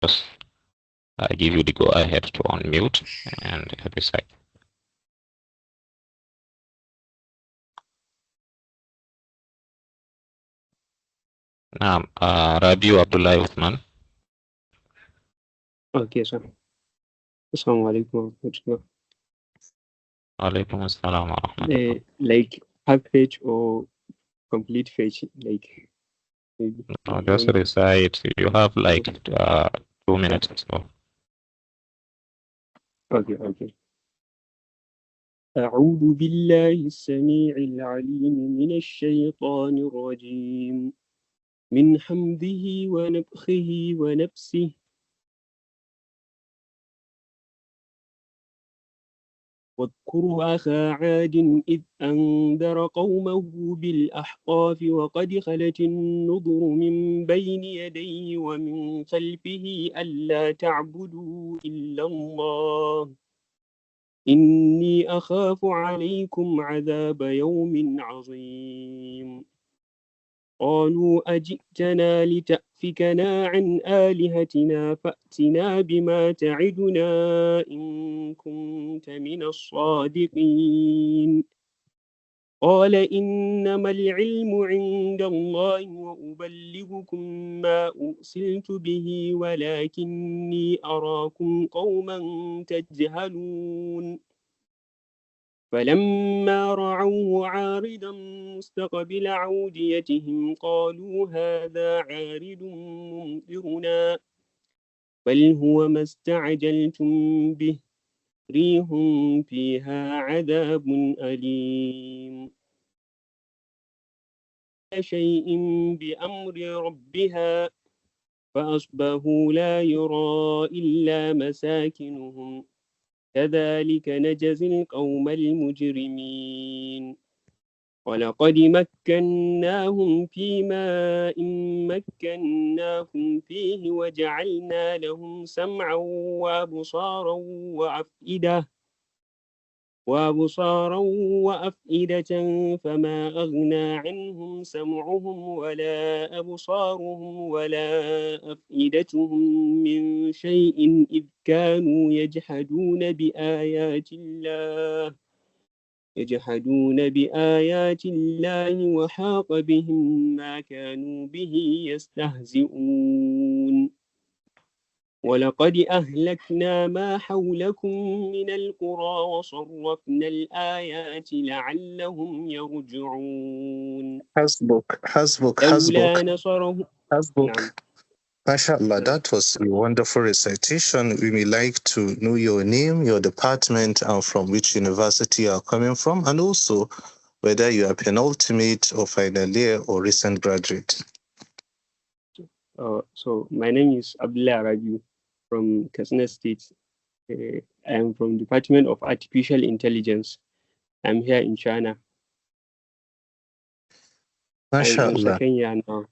just give you the go ahead to unmute and recite. Now, Rabiu Abdullah Uthman. Okay, sir. Assalamu alaikum warahmatullah. Alaikum assalam wa rahmatullah. Like half page or complete page, like maybe. No, just recite. You have like 2 minutes or so. Okay. أعوذ بالله السميع العليم من الشيطان الرجيم من حمده ونفخه ونفسه واذكر أخا عاد إذ أنذر قومه بالأحقاف وقد خلت النذر من بين يديه ومن خلفه ألا تعبدوا إلا الله إني أخاف عليكم عذاب يوم عظيم قالوا أجئتنا لتأفكنا عن آلهتنا فأتنا بما تعدنا إن كنت من الصادقين قال إنما العلم عند الله وأبلغكم ما أرسلت به ولكني أراكم قوما تجهلون فلما رعوه عارضا مستقبل عوديتهم قالوا هذا عارض ممطرنا بل هو ما استعجلتم به ريح فيها عذاب أليم شيء بأمر ربها فأصبحوا لا يرى إلا مساكنهم كذلك نجزي القوم المجرمين ولقد مكناهم في ماء مكناكم فيه وجعلنا لهم سمعا وأبصارا وأفئدة فما أغنى عنهم سمعهم ولا أبصارهم ولا أفئدتهم من شيء إذ كانوا يجحدون بآيات الله وحاق بهم ما كانوا به يستهزئون ولقد أهلكنا ما حولكم من القرى وصرفنا الآيات لعلهم يرجعون حسبك لولا نصرهم نعم. MashaAllah, that was a wonderful recitation. We may like to know your name, your department, and from which university you are coming from, and also whether you are penultimate or final year or recent graduate. So my name is Abdullah Rabiu from Katsina State. I am from Department of Artificial Intelligence. I'm here in China. MashaAllah. I'm in second year now.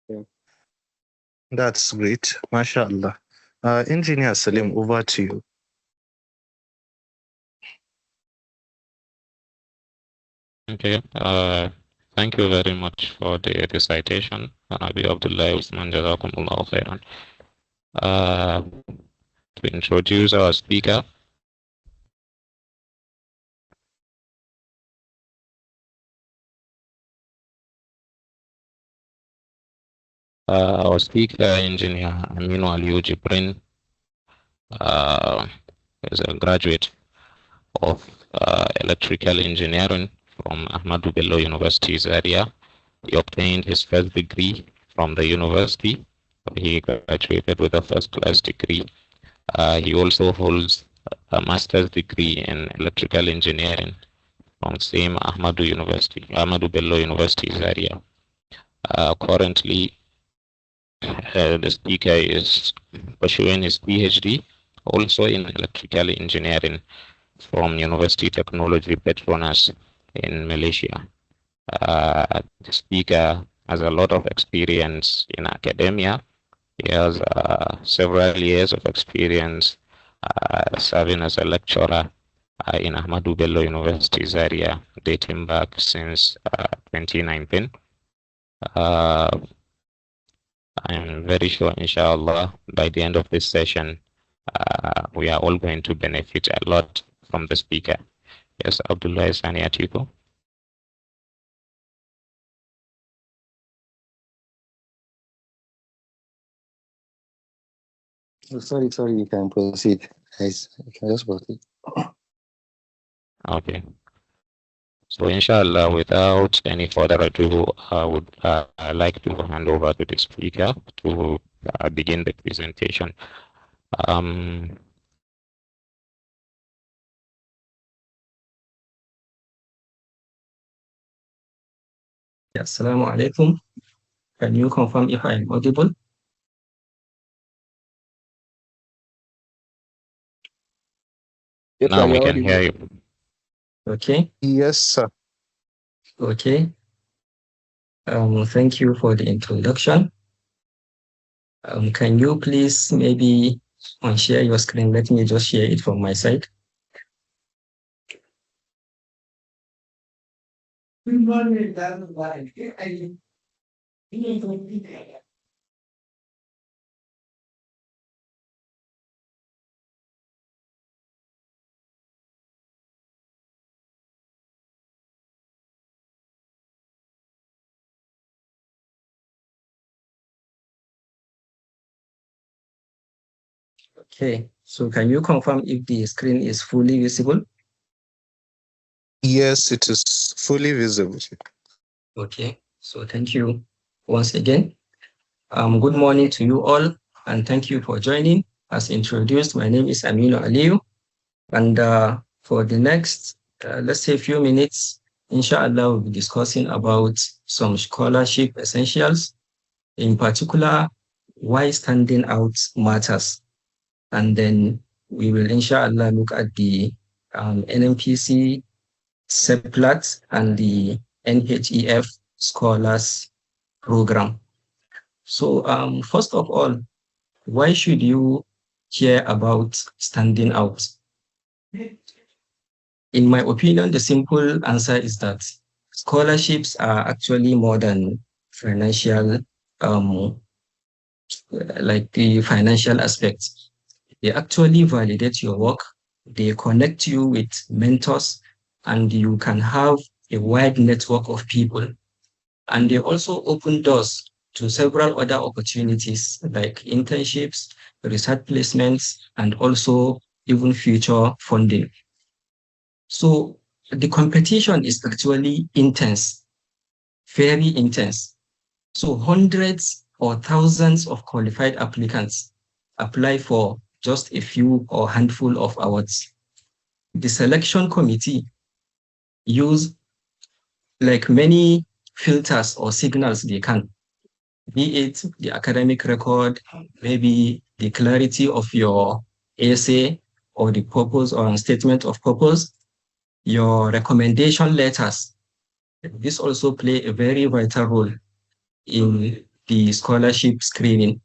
Yeah. That's great. MashaAllah. Engineer Salim, over to you. Okay. Thank you very much for the recitation. Abi Abdullah Usman Jazakumullah khairan. To introduce our speaker. Our speaker, Engineer Aminu Aliyu Jibrin, is a graduate of electrical engineering from Ahmadu Bello University, Zaria. He obtained his first degree from the university. He graduated with a first-class degree. He also holds a master's degree in electrical engineering from same Ahmadu Bello University, Zaria. Currently, the speaker is pursuing his PhD also in electrical engineering from University Technology Petronas in Malaysia. The speaker has a lot of experience in academia. He has several years of experience serving as a lecturer in Ahmadu Bello University, Zaria, dating back since 2019. I'm very sure, inshallah, by the end of this session, we are all going to benefit a lot from the speaker. Yes, Abdullah Sani Atiku. Sorry, you can proceed. Yes, you can just proceed. Okay. So, inshallah, without any further ado, I would like to hand over to the speaker to begin the presentation. Assalamu alaikum. Can you confirm if I am audible? Yes, Now sir, we you're can hear audible. you. Okay. Yes, sir. Okay. Thank you for the introduction. Can you please maybe share your screen? Let me just share it from my side. Okay, so can you confirm if the screen is fully visible? Yes, it is fully visible. Okay, so thank you once again. Good morning to you all, and thank you for joining. As introduced, my name is Aminu Aliyu, and for the next, let's say, few minutes, inshallah, we'll be discussing about some scholarship essentials, in particular, why standing out matters. And then we will, inshallah, look at the NMPC, CEPLAT, and the NHEF Scholars Program. So first of all, why should you care about standing out? In my opinion, the simple answer is that scholarships are actually more than financial, like the financial aspects. They actually validate your work. They connect you with mentors, and you can have a wide network of people. And they also open doors to several other opportunities like internships, research placements, and also even future funding. So the competition is actually intense, very intense. So hundreds or thousands of qualified applicants apply for just a few or handful of awards. The selection committee use like many filters or signals they can, be it the academic record, maybe the clarity of your essay or the purpose or statement of purpose, your recommendation letters. This also play a very vital role in the scholarship screening.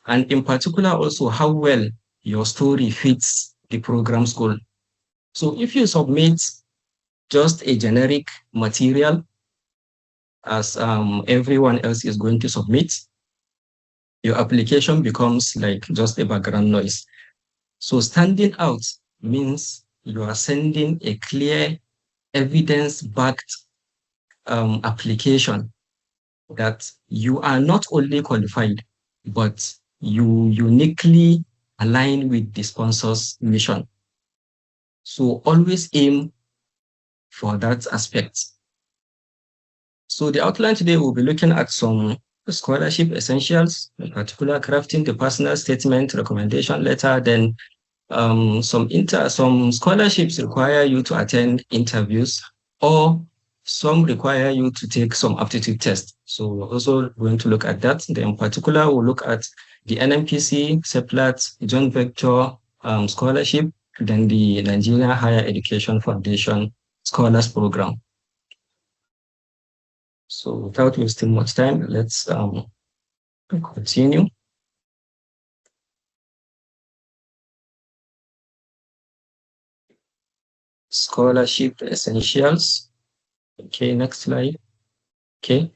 And in particular also how well your story fits the program's goal. So if you submit just a generic material as everyone else is going to submit, your application becomes like just a background noise. So standing out means you are sending a clear evidence-backed application that you are not only qualified, but you uniquely align with the sponsor's mission. So always aim for that aspect. So the outline today, we'll be looking at some scholarship essentials, in particular crafting the personal statement, recommendation letter, then some scholarships require you to attend interviews, or some require you to take some aptitude tests. So we're also going to look at that. Then in particular, we'll look at the NMPC, CEPLAT, Joint Vector Scholarship, then the Nigeria Higher Education Foundation Scholars Program. So without wasting much time, let's continue. Scholarship essentials. Okay, next slide. Okay.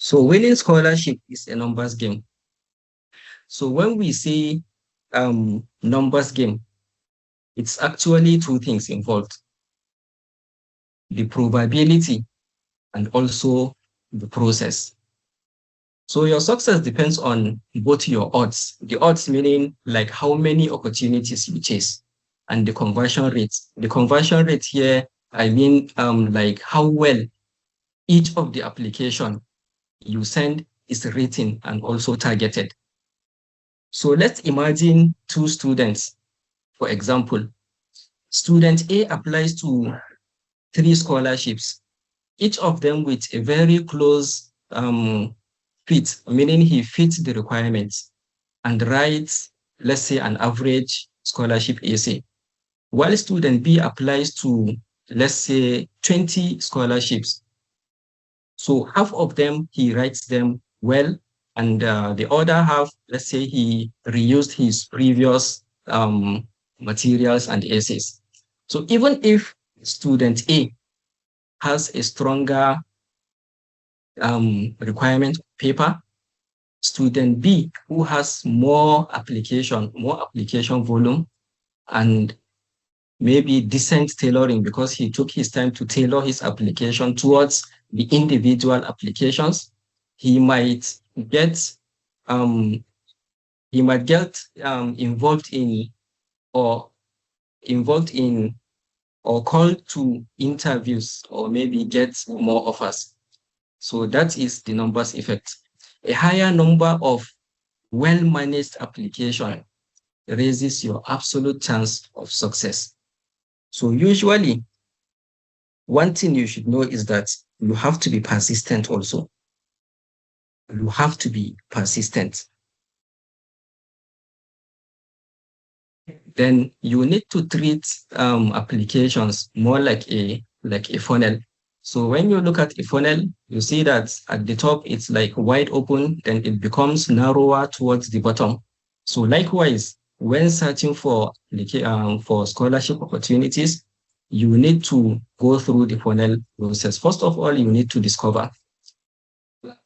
So winning scholarship is a numbers game. So when we say numbers game, it's actually two things involved: the probability and also the process. So your success depends on both your odds. The odds meaning like how many opportunities you chase, and the conversion rate. The conversion rate here, I mean like how well each of the application you send is written and also targeted. So let's imagine two students. For example, student A applies to 3 scholarships, each of them with a very close fit, meaning he fits the requirements and writes, let's say, an average scholarship essay. While student B applies to, let's say, 20 scholarships. So half of them, he writes them well, and the other half, let's say, he reused his previous materials and essays. So even if student A has a stronger requirement paper, student B, who has more application volume, and maybe decent tailoring because he took his time to tailor his application towards the individual applications, he might get involved in or called to interviews or maybe get more offers. So that is the numbers effect. A higher number of well-managed application raises your absolute chance of success. So usually, one thing you should know is that you have to be persistent also. You have to be persistent. Then you need to treat applications more like a funnel. So when you look at a funnel, you see that at the top, it's like wide open, then it becomes narrower towards the bottom. So likewise, when searching for scholarship opportunities, you need to go through the funnel process. First of all, you need to discover.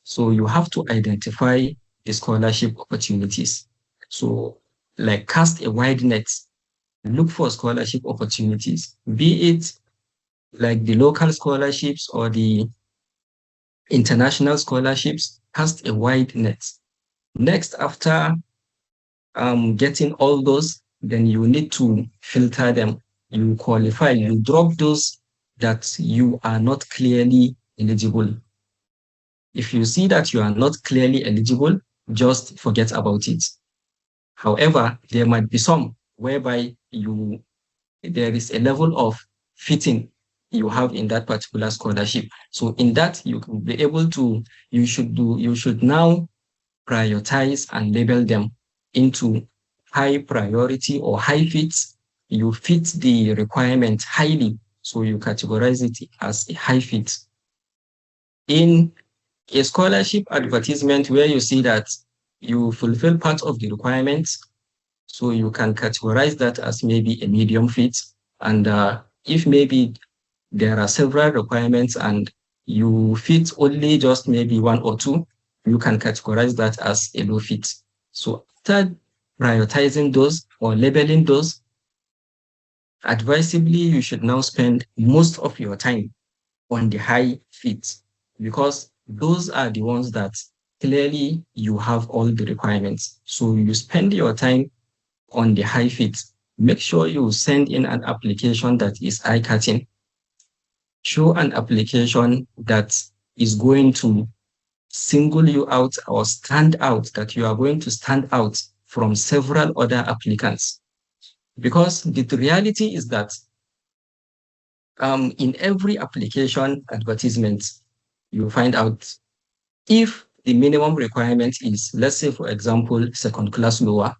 So you have to identify the scholarship opportunities. So like cast a wide net, look for scholarship opportunities, be it like the local scholarships or the international scholarships, cast a wide net. Next, after getting all those, then you need to filter them. You qualify, you drop those that you are not clearly eligible. If you see that you are not clearly eligible, just forget about it. However, there might be some whereby there is a level of fitting you have in that particular scholarship. So in that, you can be able to, you should now prioritize and label them into high priority or high fits. You fit the requirement highly, so you categorize it as a high fit. In a scholarship advertisement where you see that you fulfill part of the requirements, so you can categorize that as maybe a medium fit. And if maybe there are several requirements and you fit only just maybe 1 or 2, you can categorize that as a low fit. So after prioritizing those or labeling those, advisably, you should now spend most of your time on the high fit, because those are the ones that clearly you have all the requirements. So you spend your time on the high fit. Make sure you send in an application that is eye-catching. Show an application that is going to single you out or stand out, that you are going to stand out from several other applicants. Because the reality is that in every application advertisement, you find out if the minimum requirement is, let's say, for example, second class lower,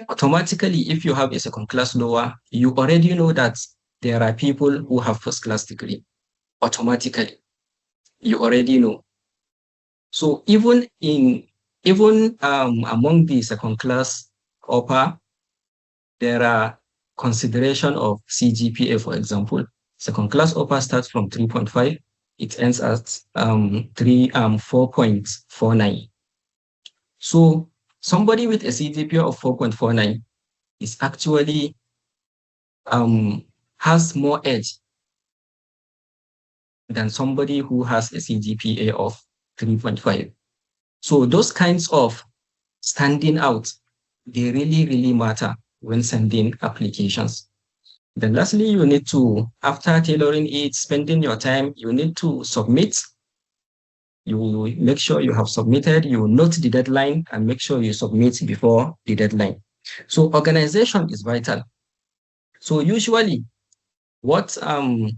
automatically, if you have a second class lower, you already know that there are people who have first class degree. Automatically, you already know. So even among the second class upper, there are consideration of CGPA, for example. Second class upper starts from 3.5, it ends at 4.49. So somebody with a CGPA of 4.49 is actually has more edge than somebody who has a CGPA of 3.5. So those kinds of standing out, they really, really matter when sending applications. Then lastly, you need to, after tailoring it, spending your time, you need to submit. You make sure you have submitted, you note the deadline, and make sure you submit before the deadline. So organization is vital. So usually what I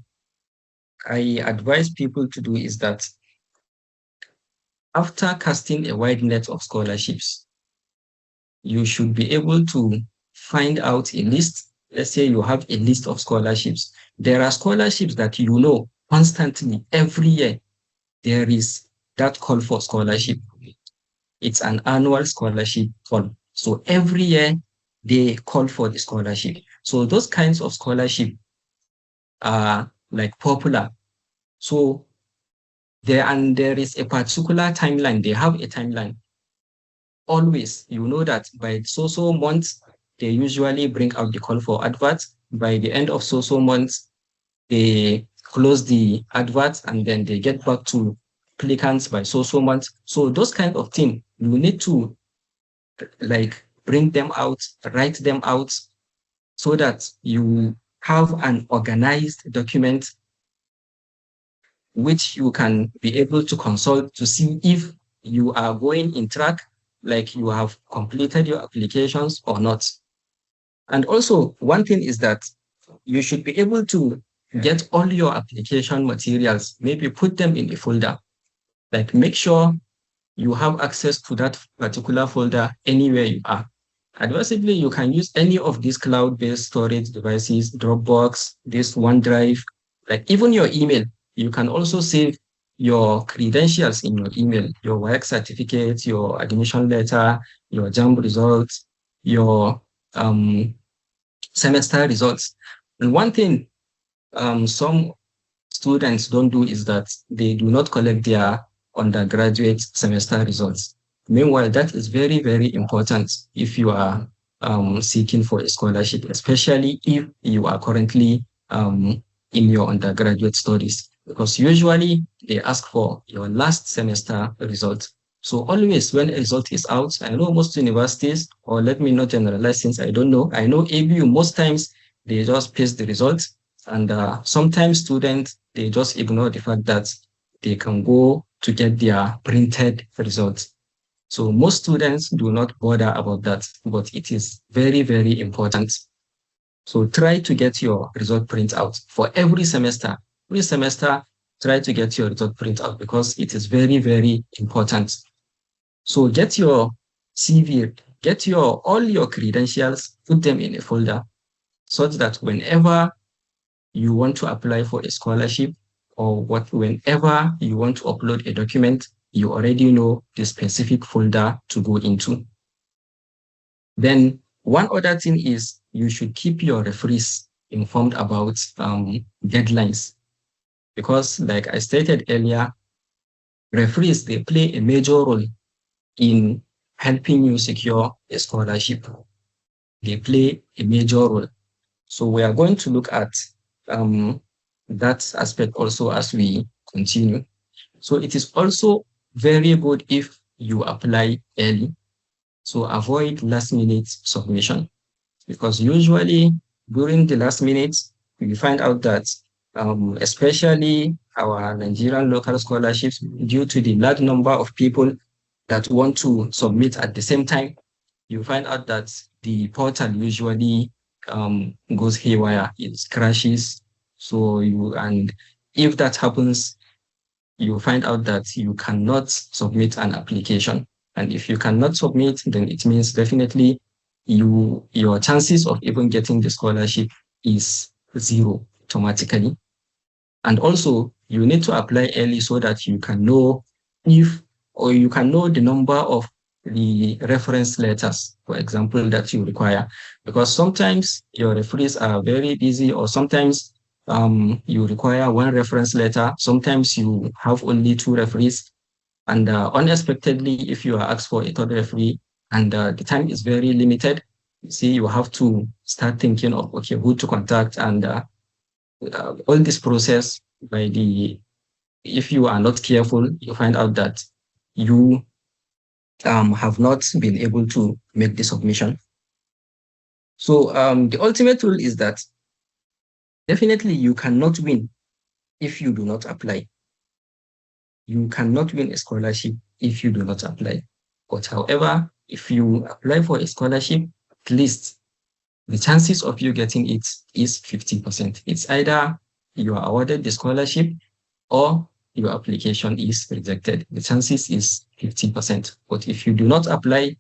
advise people to do is that after casting a wide net of scholarships, you should be able to find out a list. Let's say you have a list of scholarships. There are scholarships that you know constantly, every year, there is that call for scholarship. It's an annual scholarship call. So every year they call for the scholarship. So those kinds of scholarship are like popular. So there is a particular timeline. They have a timeline. Always, you know that by so months, they usually bring out the call for adverts. By the end of so months, they close the adverts and then they get back to applicants by so months. So those kind of things, you need to like bring them out, write them out so that you have an organized document which you can be able to consult to see if you are going in track, like you have completed your applications or not. And also, one thing is that you should be able to get all your application materials, maybe put them in a folder. Like make sure you have access to that particular folder anywhere you are. Advisably, you can use any of these cloud-based storage devices, Dropbox, this OneDrive, like even your email. You can also save your credentials in your email, your work certificate, your admission letter, your JAMB results, your semester results. And one thing some students don't do is that they do not collect their undergraduate semester results. Meanwhile, that is very, very important if you are seeking for a scholarship, especially if you are currently in your undergraduate studies, because usually they ask for your last semester result. So always when a result is out, I know most universities, or let me not generalize since I don't know, I know ABU, most times they just paste the results, and sometimes students, they just ignore the fact that they can go to get their printed results. So most students do not bother about that, but it is very, very important. So try to get your result print out for every semester. Every semester, try to get your result print out because it is very, very important. So get your CV, get all your credentials, put them in a folder such that whenever you want to apply for a scholarship or whenever you want to upload a document, you already know the specific folder to go into. Then one other thing is you should keep your referees informed about deadlines, because like I stated earlier, referees, they play a major role in helping you secure a scholarship. They play a major role. So we are going to look at that aspect also as we continue. So it is also very good if you apply early. So avoid last minute submission, because usually during the last minute, we find out that especially our Nigerian local scholarships, due to the large number of people that want to submit at the same time, you find out that the portal usually goes haywire, it crashes. So and if that happens, you find out that you cannot submit an application. And if you cannot submit, then it means definitely your chances of even getting the scholarship is zero automatically. And also, you need to apply early so that you can know you can know the number of the reference letters, for example, that you require. Because sometimes your referees are very busy, or sometimes you require one reference letter. Sometimes you have only 2 referees. And unexpectedly, if you are asked for a 3rd referee and the time is very limited, you see, you have to start thinking of, okay, who to contact, and all this process if you are not careful, you find out that you have not been able to make the submission. So the ultimate rule is that definitely you cannot win if you do not apply. You cannot win a scholarship if you do not apply. But however, if you apply for a scholarship, at least the chances of you getting it is 50%. It's either you are awarded the scholarship or your application is rejected. The chances is 50%. But if you do not apply,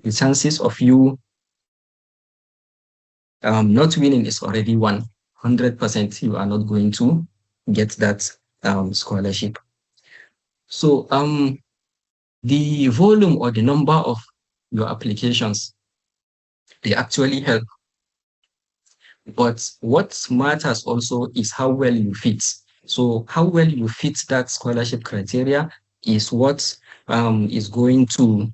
the chances of you not winning is already 100%. You are not going to get that scholarship. So the volume or the number of your applications, they actually help. But what matters also is how well you fit. So how well you fit that scholarship criteria is what is going to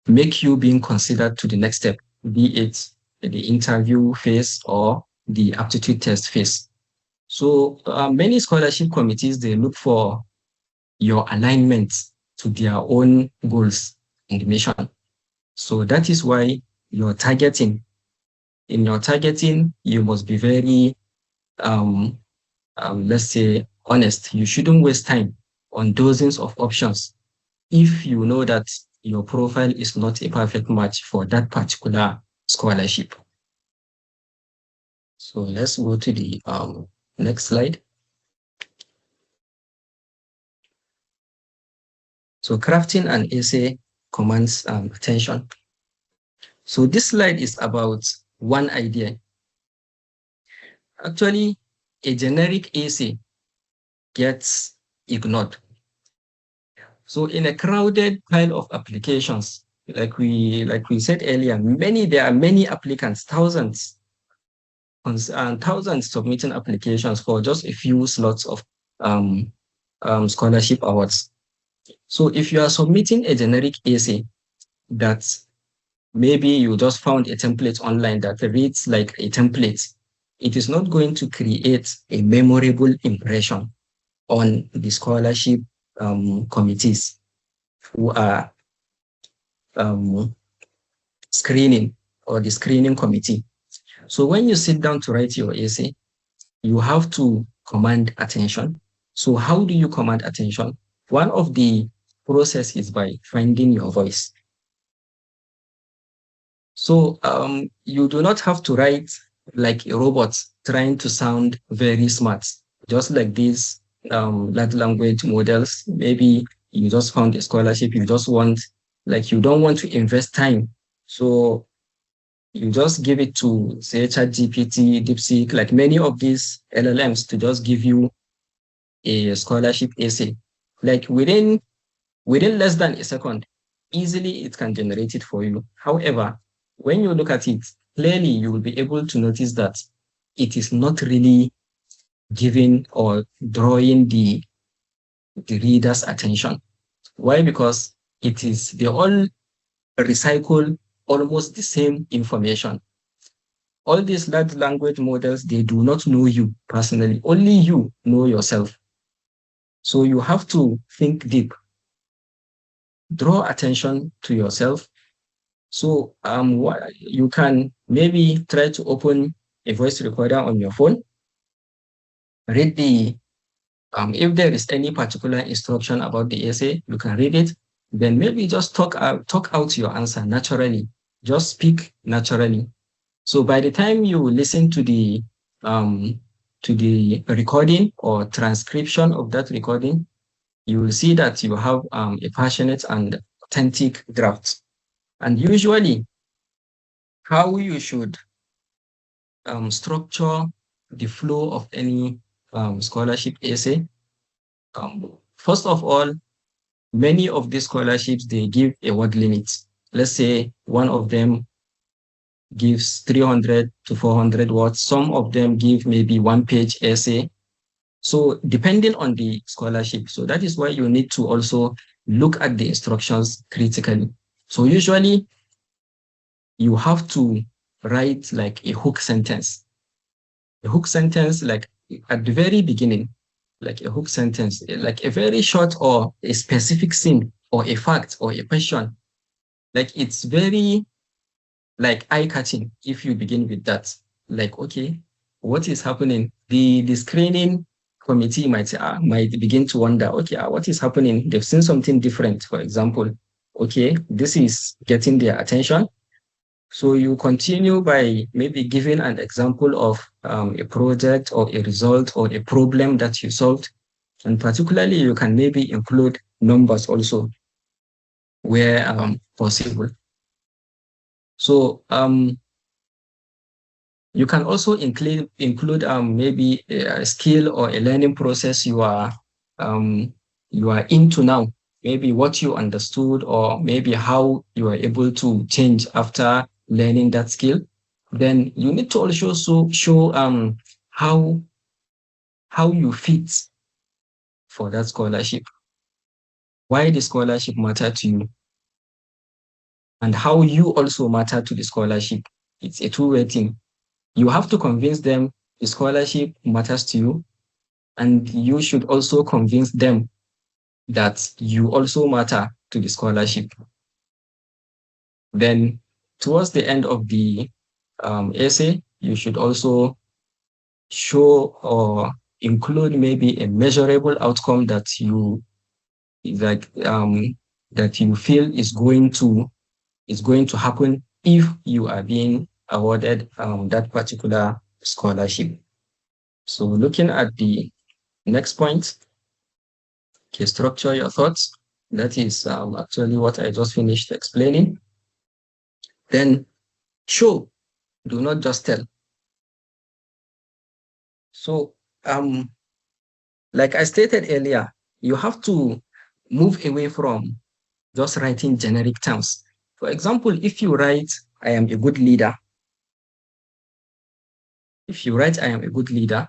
make you being considered to the next step, be it the interview phase or the aptitude test phase. So many scholarship committees, they look for your alignment to their own goals and mission. So that is why in your targeting, you must be very, let's say, honest. You shouldn't waste time on dozens of options if you know that your profile is not a perfect match for that particular scholarship. So let's go to the next slide. So crafting an essay commands attention. So this slide is about one idea. Actually, a generic essay gets ignored. So in a crowded pile of applications, like we said earlier, there are many applicants, thousands submitting applications for just a few slots of scholarship awards. So if you are submitting a generic essay that maybe you just found a template online that reads like a template, it is not going to create a memorable impression on the scholarship committees who are screening, or the screening committee. So when you sit down to write your essay, you have to command attention. So how do you command attention? One of the process is by finding your voice. So you do not have to write like a robot trying to sound very smart, just like these large language models. Maybe you just found a scholarship, you don't want to invest time. So you just give it to, say, ChatGPT, DeepSeek, like many of these LLMs, to just give you a scholarship essay. Like within less than a second, easily it can generate it for you. However, when you look at it, clearly you will be able to notice that it is not really giving or drawing the reader's attention. Why? Because they all recycle almost the same information. All these large language models, they do not know you personally. Only you know yourself. So you have to think deep, draw attention to yourself. So you can maybe try to open a voice recorder on your phone, read if there is any particular instruction about the essay, you can read it. Then maybe just talk out your answer naturally. Just speak naturally. So by the time you listen to the recording or transcription of that recording, you will see that you have a passionate and authentic draft. And usually, how you should structure the flow of any scholarship essay. First of all, many of these scholarships, they give a word limit. Let's say one of them gives 300 to 400 words. Some of them give maybe 1-page essay. So depending on the scholarship. So that is why you need to also look at the instructions critically. So usually you have to write like a hook sentence. A hook sentence, like at the very beginning, like a hook sentence, like a very short or a specific scene or a fact or a question. Like it's very like eye-catching if you begin with that. Like, okay, what is happening? The screening committee might begin to wonder, okay, what is happening? They've seen something different, for example. Okay, this is getting their attention. So you continue by maybe giving an example of a project or a result or a problem that you solved. And particularly, you can maybe include numbers also where possible. So you can also include maybe a skill or a learning process you are into now. Maybe what you understood, or maybe how you are able to change after learning that skill. Then you need to also show how you fit for that scholarship, why the scholarship matter to you, and how you also matter to the scholarship. It's a two-way thing. You have to convince them the scholarship matters to you, and you should also convince them that you also matter to the scholarship. Then towards the end of the essay, you should also show or include maybe a measurable outcome that you that you feel is going to happen if you are being awarded that particular scholarship. So looking at the next point, okay, structure your thoughts. That is actually what I just finished explaining. Then show, do not just tell. So like I stated earlier, you have to move away from just writing generic terms. For example, if you write, I am a good leader. If you write, I am a good leader,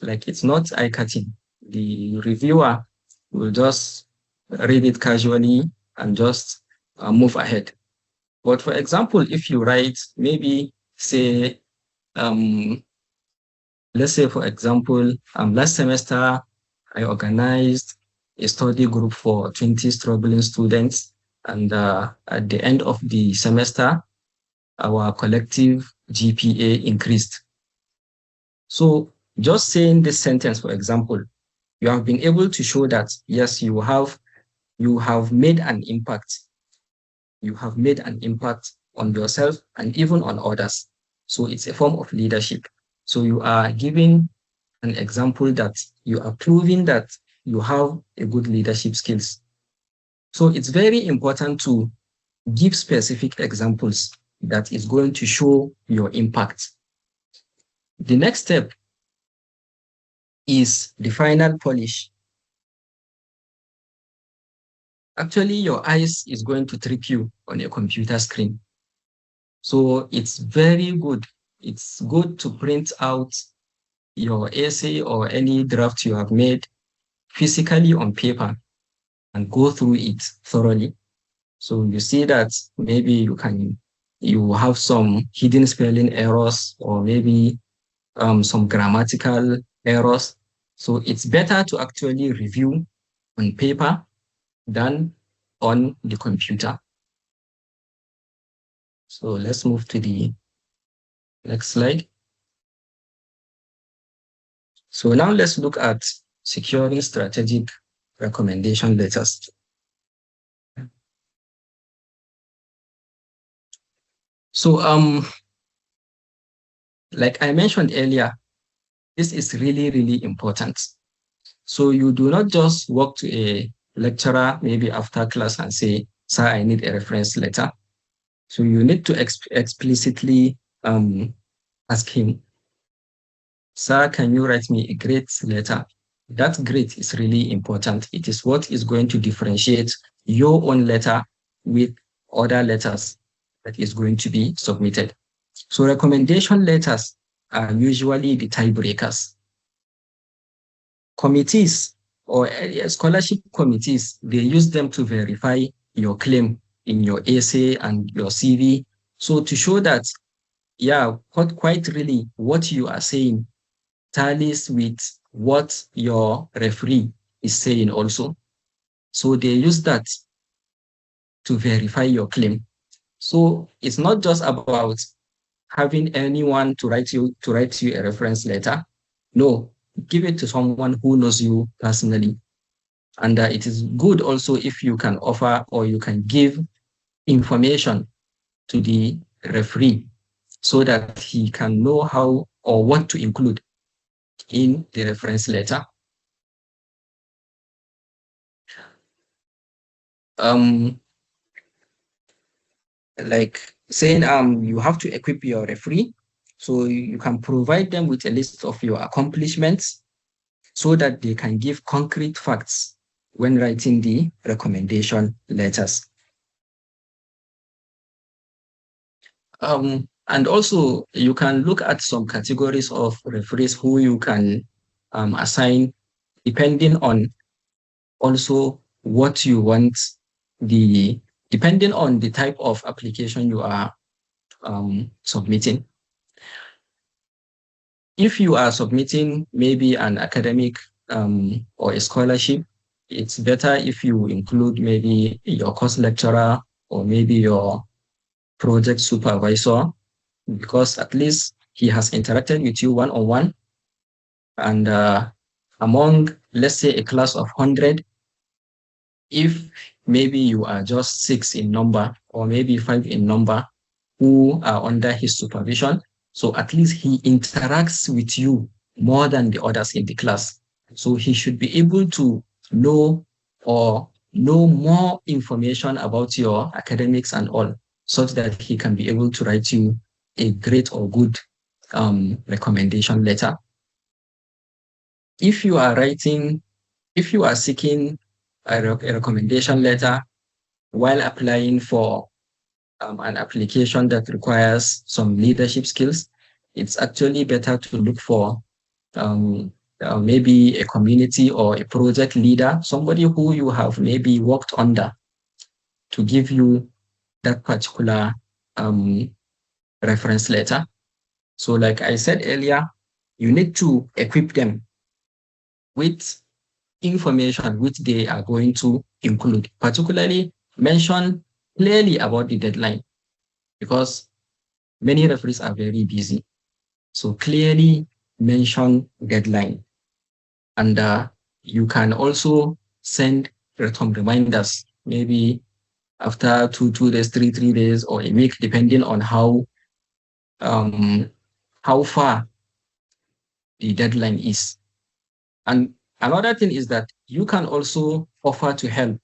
like it's not eye-catching. The reviewer will just read it casually and just move ahead. But for example, if you write, maybe say, let's say, for example, last semester, I organized a study group for 20 struggling students. And at the end of the semester, our collective GPA increased. So just saying this sentence, for example, you have been able to show that, yes, you have made an impact. You have made an impact on yourself and even on others. So it's a form of leadership. So you are giving an example that you are proving that you have a good leadership skills. So it's very important to give specific examples that is going to show your impact. The next step is the final polish. Actually, your eyes is going to trick you on a computer screen. So it's very good. It's good to print out your essay or any draft you have made physically on paper and go through it thoroughly. So you see that maybe you have some hidden spelling errors or maybe some grammatical errors. So it's better to actually review on paper than on the computer. So let's move to the next slide. So now let's look at securing strategic recommendation letters. So like I mentioned earlier, this is really, really important. So you do not just walk to a lecturer maybe after class and say, sir, I need a reference letter. So you need to explicitly ask him, sir, can you write me a great letter? That great is really important. It is what is going to differentiate your own letter with other letters that is going to be submitted. So recommendation letters are usually the tiebreakers. Committees or scholarship committees, they use them to verify your claim in your essay and your CV. So to show that, yeah, quite really what you are saying tallies with what your referee is saying also. So they use that to verify your claim. So it's not just about having anyone to write you a reference letter. No, give it to someone who knows you personally. And it is good also if you can offer or you can give information to the referee so that he can know how or what to include in the reference letter. Like saying you have to equip your referee, so you can provide them with a list of your accomplishments so that they can give concrete facts when writing the recommendation letters. And also you can look at some categories of referees who you can assign depending on also what you want, depending on the type of application you are submitting. If you are submitting maybe an academic or a scholarship, it's better if you include maybe your course lecturer or maybe your project supervisor, because at least he has interacted with you one-on-one. And among, let's say, a class of 100, if maybe you are just 6 in number or maybe 5 in number who are under his supervision, so at least he interacts with you more than the others in the class. So he should be able to know or know more information about your academics and all, such that he can be able to write you a great or good recommendation letter. If you are seeking a recommendation letter while applying for an application that requires some leadership skills, it's actually better to look for maybe a community or a project leader, somebody who you have maybe worked under, to give you that particular reference letter. So like I said earlier, you need to equip them with information which they are going to include, particularly mention clearly about the deadline, because many referees are very busy. So clearly mention deadline. And you can also send return reminders, maybe after 2 days, 3 days, or a week, depending on how far the deadline is. And another thing is that you can also offer to help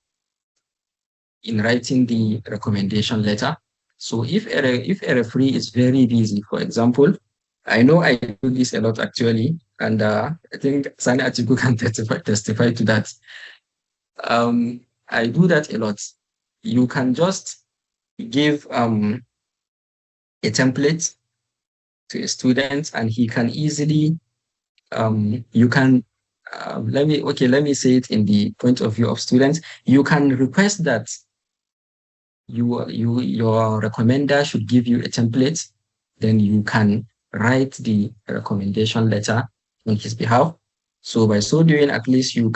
in writing the recommendation letter. So if a referee is very busy, for example, I know I do this a lot actually, and I think Sani Atiku can testify to that. I do that a lot. You can just give a template to a student, and he can easily, you can, let me say it in the point of view of students. You can request that your recommender should give you a template, then you can write the recommendation letter on his behalf. So by so doing, at least you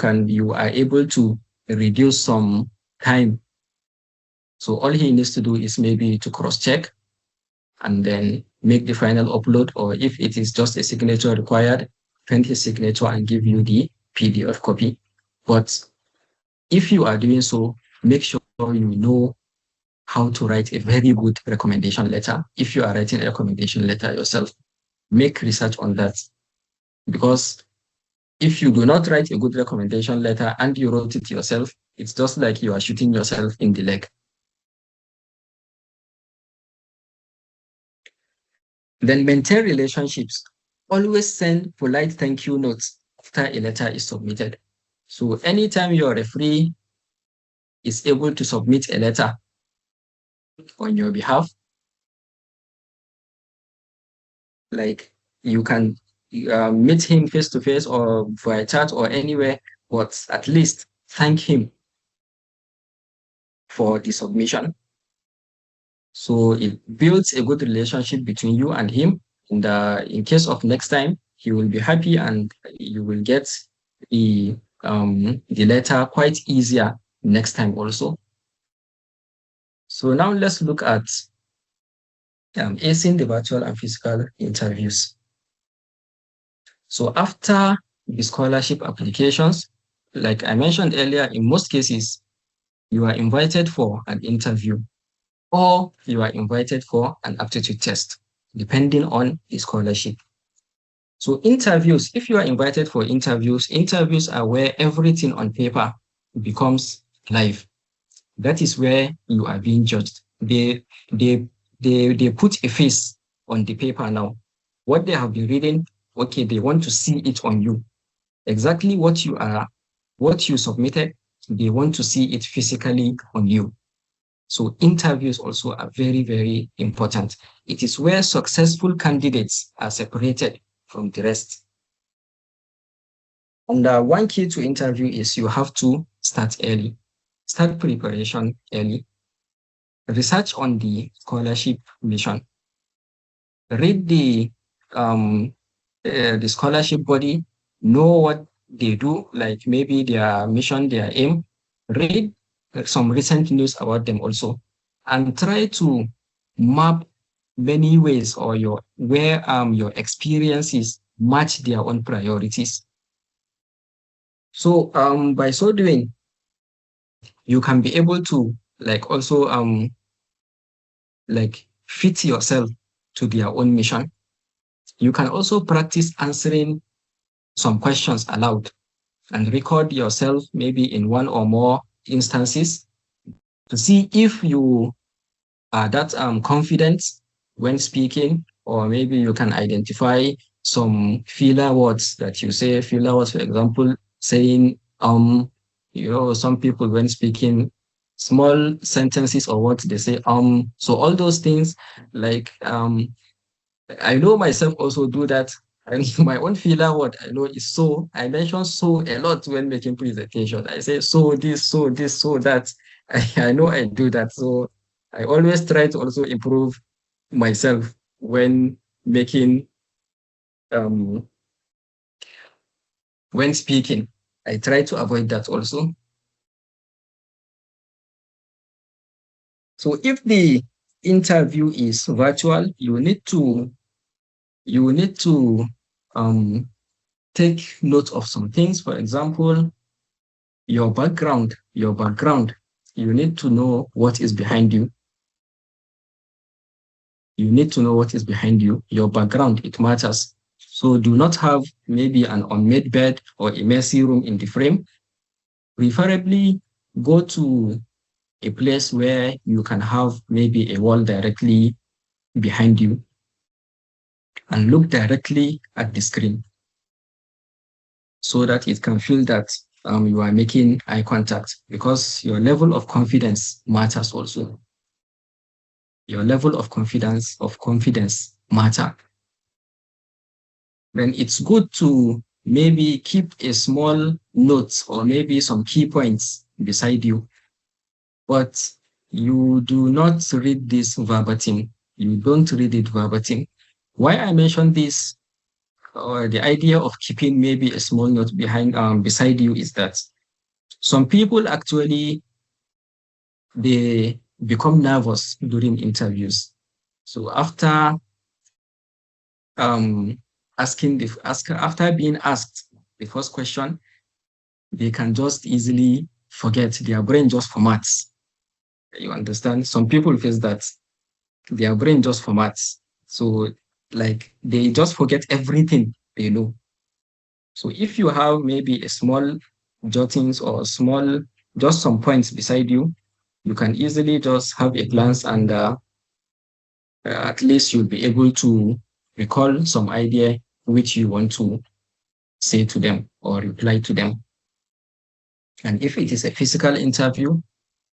are able to reduce some time. So all he needs to do is maybe to cross-check and then make the final upload, or if it is just a signature required, print his signature and give you the PDF copy. But if you are doing so, make sure you know how to write a very good recommendation letter. If you are writing a recommendation letter yourself, make research on that. Because if you do not write a good recommendation letter and you wrote it yourself, it's just like you are shooting yourself in the leg. Then maintain relationships. Always send polite thank you notes after a letter is submitted. So anytime your referee is able to submit a letter on your behalf, Like you can meet him face to face or via chat or anywhere, but at least thank him for the submission. So it builds a good relationship between you and him. And in case of next time, he will be happy and you will get the letter quite easier next time also. So now let's look at acing the virtual and physical interviews. So after the scholarship applications, like I mentioned earlier, in most cases, you are invited for an interview or you are invited for an aptitude test, depending on the scholarship. So interviews, if you are invited for interviews, interviews are where everything on paper becomes live. That is where you are being judged. They put a face on the paper now. What they have been reading, okay, they want to see it on you. Exactly what you submitted, they want to see it physically on you. So interviews also are very, very important. It is where successful candidates are separated from the rest. And one key to interview is you have to start early. Start preparation early. Research on the scholarship mission. Read the scholarship body, know what they do, like maybe their mission, their aim. Read some recent news about them also, and try to map many ways or where your experiences match their own priorities. So by so doing, you can be able to also fit yourself to their own mission. You can also practice answering some questions aloud and record yourself maybe in one or more instances to see if you are that confident when speaking, or maybe you can identify some filler words that you say. Filler words, for example, saying some people when speaking small sentences or words, they say so all those things, I know myself also do that. And my own filler word I know is so. I mention so a lot when making presentation. I say so this, so this, so that. I know I do that. So I always try to also improve myself when making when speaking. I try to avoid that also. So if the interview is virtual, you need to take note of some things. For example, your background. You need to know what is behind you. You need to know what is behind you. Your background, it matters. So do not have maybe an unmade bed or a messy room in the frame. Preferably go to a place where you can have maybe a wall directly behind you and look directly at the screen so that it can feel that you are making eye contact, because your level of confidence matters also. Your level of confidence matters. Then it's good to maybe keep a small note or maybe some key points beside you, but you do not read this verbatim. You don't read it verbatim. Why I mention this, or the idea of keeping maybe a small note beside you, is that some people actually, they become nervous during interviews. So after after being asked the first question, they can just easily forget. Their brain just formats. You understand? Some people face that. Their brain just formats. So they just forget everything they know. So if you have maybe a small jottings or just some points beside you, you can easily just have a glance and at least you'll be able to recall some idea which you want to say to them or reply to them. And if it is a physical interview,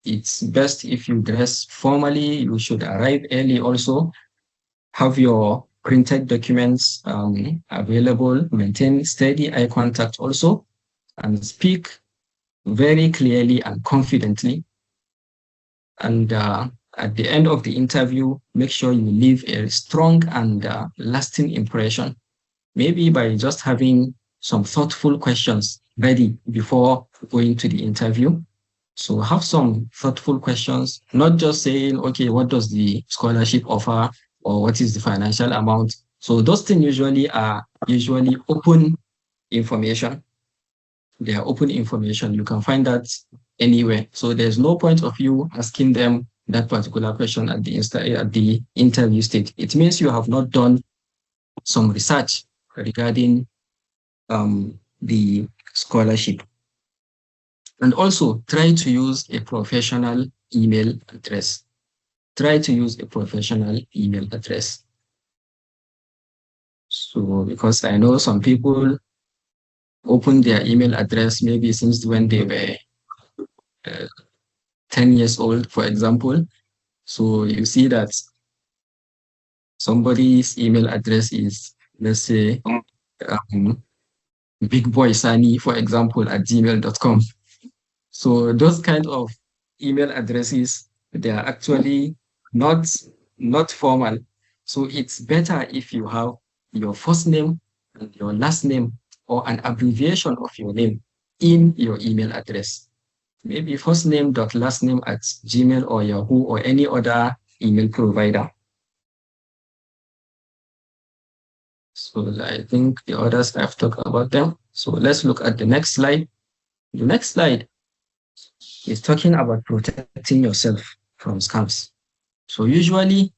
it's best if you dress formally. You should arrive early also. Have your printed documents available, maintain steady eye contact also, and speak very clearly and confidently. And at the end of the interview, make sure you leave a strong and lasting impression, maybe by just having some thoughtful questions ready before going to the interview. So have some thoughtful questions, not just saying, okay, what does the scholarship offer or what is the financial amount? So those things usually are open information. They are open information. You can find that anywhere. So there's no point of you asking them that particular question at the interview stage. It means you have not done some research regarding the scholarship. And also try to use a professional email address. Try to use a professional email address. So because I know some people open their email address maybe since when they were 10 years old, for example. So you see that somebody's email address is, let's say, Big Boy Sani, for example, at gmail.com. So those kind of email addresses, they are actually not formal. So it's better if you have your first name and your last name or an abbreviation of your name in your email address. Maybe first name dot last name at Gmail or Yahoo or any other email provider. So I think the others I've talked about them. So let's look at the next slide. The next slide is talking about protecting yourself from scams. So usually,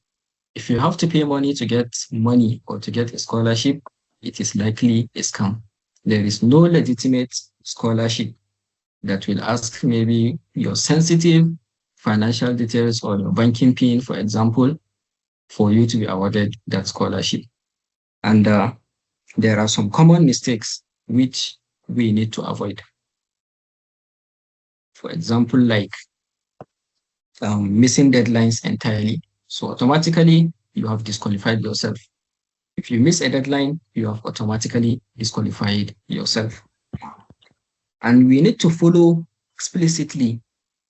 if you have to pay money to get money or to get a scholarship, it is likely a scam. There is no legitimate scholarship that will ask maybe your sensitive financial details or your banking PIN, for example, for you to be awarded that scholarship. And there are some common mistakes which we need to avoid. For example, like missing deadlines entirely. So automatically, you have disqualified yourself. If you miss a deadline, you have automatically disqualified yourself. And we need to follow explicitly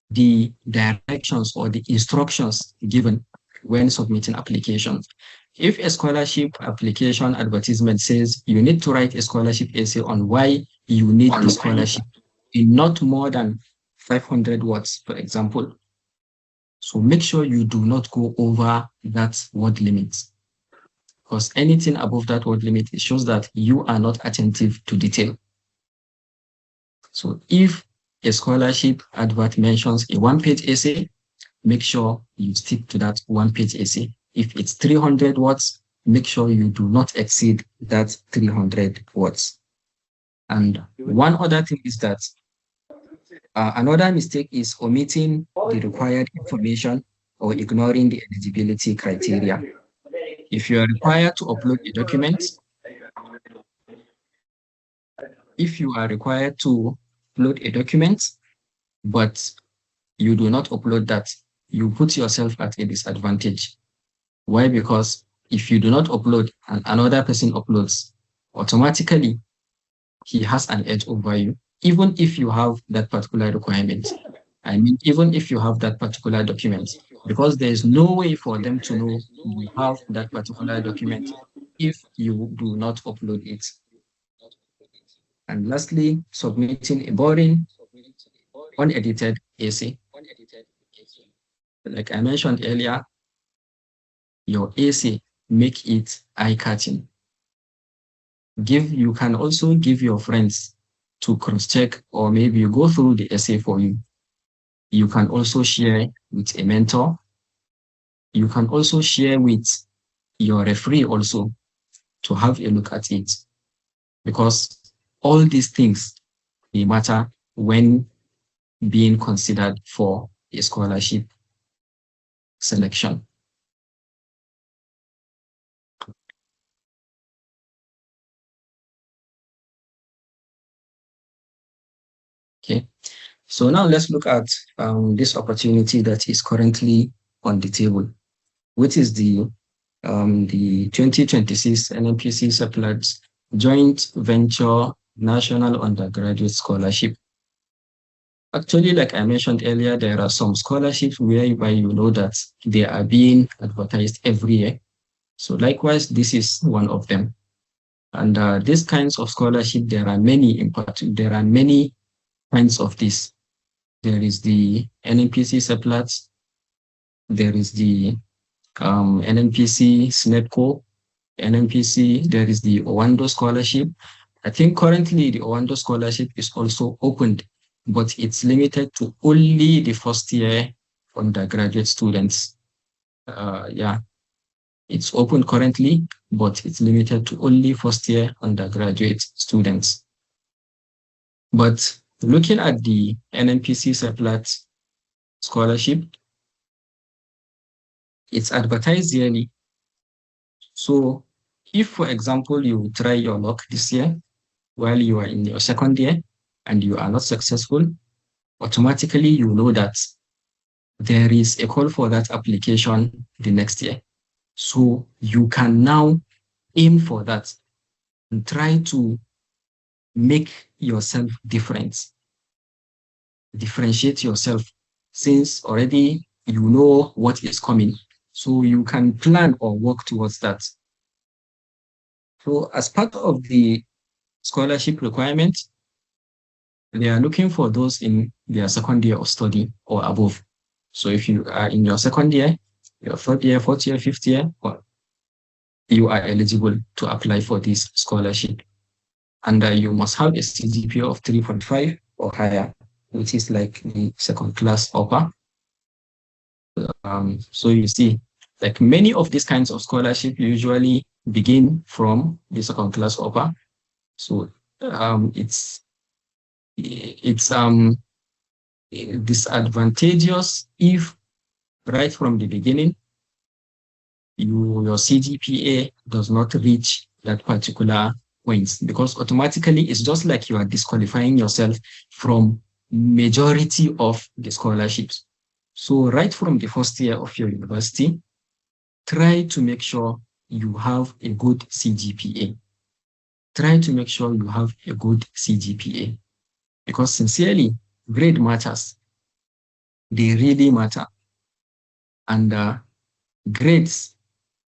the directions or the instructions given when submitting applications. If a scholarship application advertisement says you need to write a scholarship essay on why you need the scholarship in not more than 500 words, for example. So make sure you do not go over that word limit, because anything above that word limit, it shows that you are not attentive to detail. So if a scholarship advert mentions a one-page essay, make sure you stick to that one-page essay. If it's 300 words, make sure you do not exceed that 300 words. And one other thing is that another mistake is omitting the required information or ignoring the eligibility criteria. If you are required to upload a document, but you do not upload that, you put yourself at a disadvantage. Why? Because if you do not upload and another person uploads, automatically he has an edge over you, even if you have that particular requirement. I mean, even if you have that particular document, because there is no way for them to know you have that particular document if you do not upload it. And lastly, submitting a boring, unedited essay. Like I mentioned earlier, your essay, make it eye-catching. You can also give your friends to cross-check or maybe go through the essay for you. You can also share with a mentor. You can also share with your referee also to have a look at it, because all these things, they matter when being considered for a scholarship selection. Okay, so now let's look at this opportunity that is currently on the table, which is the the 2026 NNPC Seplat Joint Venture National Undergraduate Scholarship. Actually, like I mentioned earlier, there are some scholarships whereby you know that they are being advertised every year. So likewise, this is one of them. And these kinds of scholarship, there are many there are many kinds of this. There is the NNPC Seplat, there is the NNPC SNEDCO, NNPC, there is the Owando Scholarship. I think currently the Owando Scholarship is also opened, but it's limited to only the first year undergraduate students. Yeah, it's open currently, but it's limited to only first year undergraduate students. But looking at the NNPC Seplat scholarship, it's advertised yearly. So if, for example, you try your luck this year while you are in your second year and you are not successful, automatically you know that there is a call for that application the next year. So you can now aim for that and try to make yourself different, differentiate yourself, since already you know what is coming. So you can plan or work towards that. So as part of the scholarship requirement, they are looking for those in their second year of study or above. So if you are in your second year, your third year, fourth year, fifth year, you are eligible to apply for this scholarship. And you must have a CGPA of 3.5 or higher, which is like the second class upper. So you see, like many of these kinds of scholarship usually begin from the second class upper. So it's disadvantageous if right from the beginning your CGPA does not reach that particular point, because automatically it's just like you are disqualifying yourself from majority of the scholarships. So right from the first year of your university, try to make sure you have a good CGPA. Try to make sure you have a good CGPA, because sincerely, grade matters. They really matter. And grades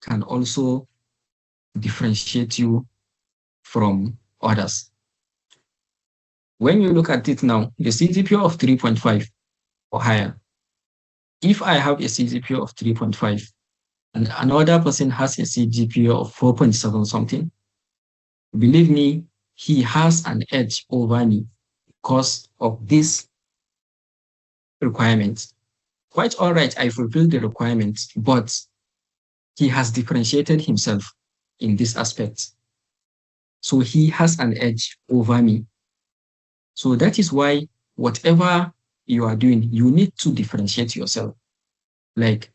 can also differentiate you from others. When you look at it now, the CGPA of 3.5 or higher, if I have a CGPA of 3.5 and another person has a CGPA of 4.7 something, believe me, he has an edge over me because of this requirement. Quite all right, I fulfilled the requirements, but he has differentiated himself in this aspect. So he has an edge over me. So that is why whatever you are doing, you need to differentiate yourself. Like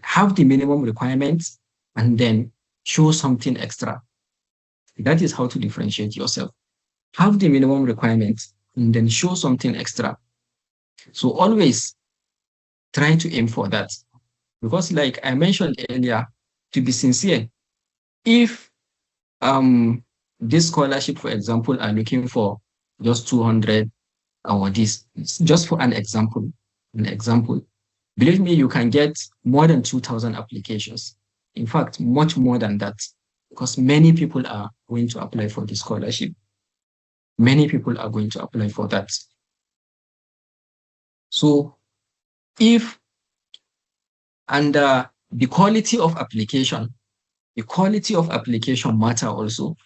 have the minimum requirements and then show something extra. That is how to differentiate yourself. Have the minimum requirements and then show something extra. So always try to aim for that. Because like I mentioned earlier, to be sincere, if this scholarship, for example, are looking for just 200 or this, just for an example, believe me, you can get more than 2,000 applications. In fact, much more than that, because many people are going to apply for the scholarship. Many people are going to apply for that. So the quality of application matter also.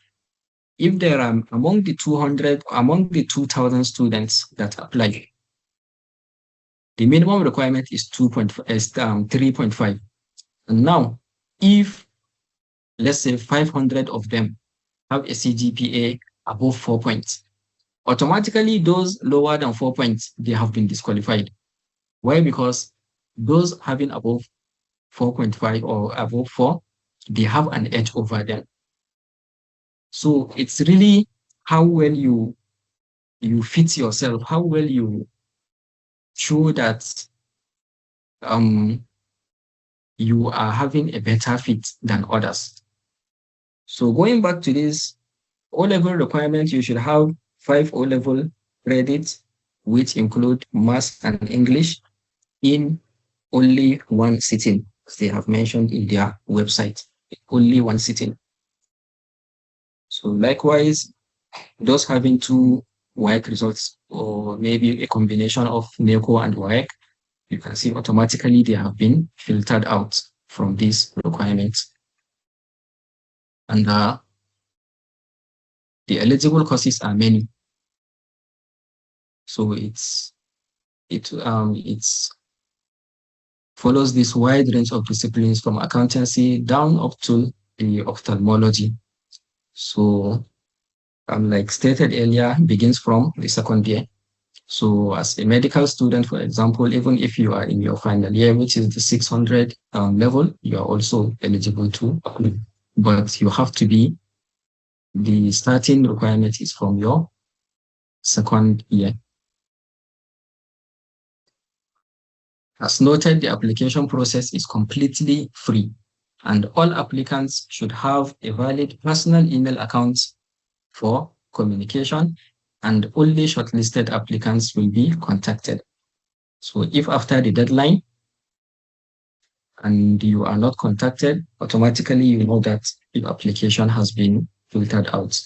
If there are among the 2,000 students that apply, the minimum requirement is 3.5. And now, if let's say 500 of them have a CGPA above 4 points, automatically those lower than 4 points, they have been disqualified. Why? Because those having above 4.5 or above 4, they have an edge over them. So it's really how well you fit yourself, how well you show that you are having a better fit than others. So going back to this O-level requirement, you should have 5 O-level credits, which include Maths and English, in only one sitting, as they have mentioned in their website, only one sitting. So likewise, those having 2 WAEC results, or maybe a combination of NECO and WAEC, you can see automatically they have been filtered out from these requirements. And the eligible courses are many. So it follows this wide range of disciplines from accountancy down up to the ophthalmology. So like stated earlier, begins from the second year. So as a medical student, for example, even if you are in your final year, which is the 600 level, you are also eligible to apply. But you have to be, the starting requirement is from your second year. As noted, the application process is completely free, and all applicants should have a valid personal email account for communication, and only shortlisted applicants will be contacted. So if after the deadline and you are not contacted, automatically you know that your application has been filtered out.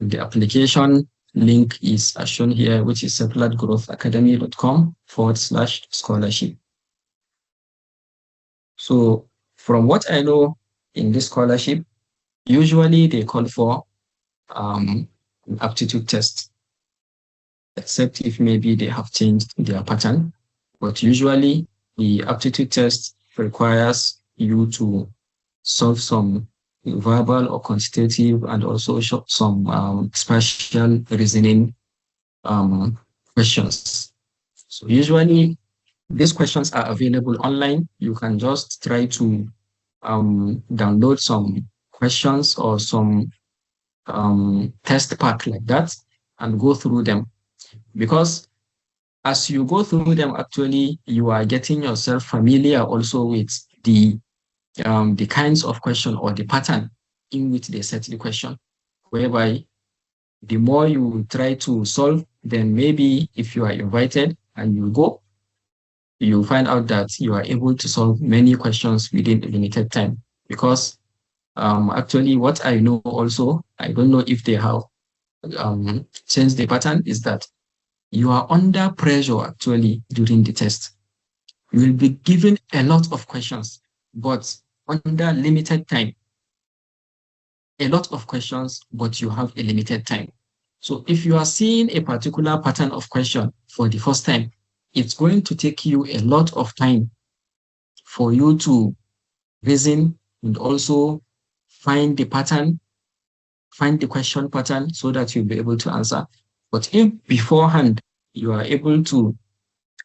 The application link is as shown here, which is seplatgrowthacademy.com/scholarship. So from what I know in this scholarship, usually they call for an aptitude test, except if maybe they have changed their pattern. But usually the aptitude test requires you to solve some verbal or quantitative and also some spatial reasoning questions. So usually these questions are available online. You can just try to download some questions or some test pack like that and go through them. Because as you go through them, actually, you are getting yourself familiar also with the kinds of question or the pattern in which they set the question, whereby the more you try to solve, then maybe if you are invited and you go, you find out that you are able to solve many questions within a limited time. Because actually what I know also, I don't know if they have changed the pattern, is that you are under pressure actually during the test. You will be given a lot of questions, but under limited time. A lot of questions, but you have a limited time. So if you are seeing a particular pattern of question for the first time, it's going to take you a lot of time for you to reason and also find the pattern, find the question pattern so that you'll be able to answer. But if beforehand you are able to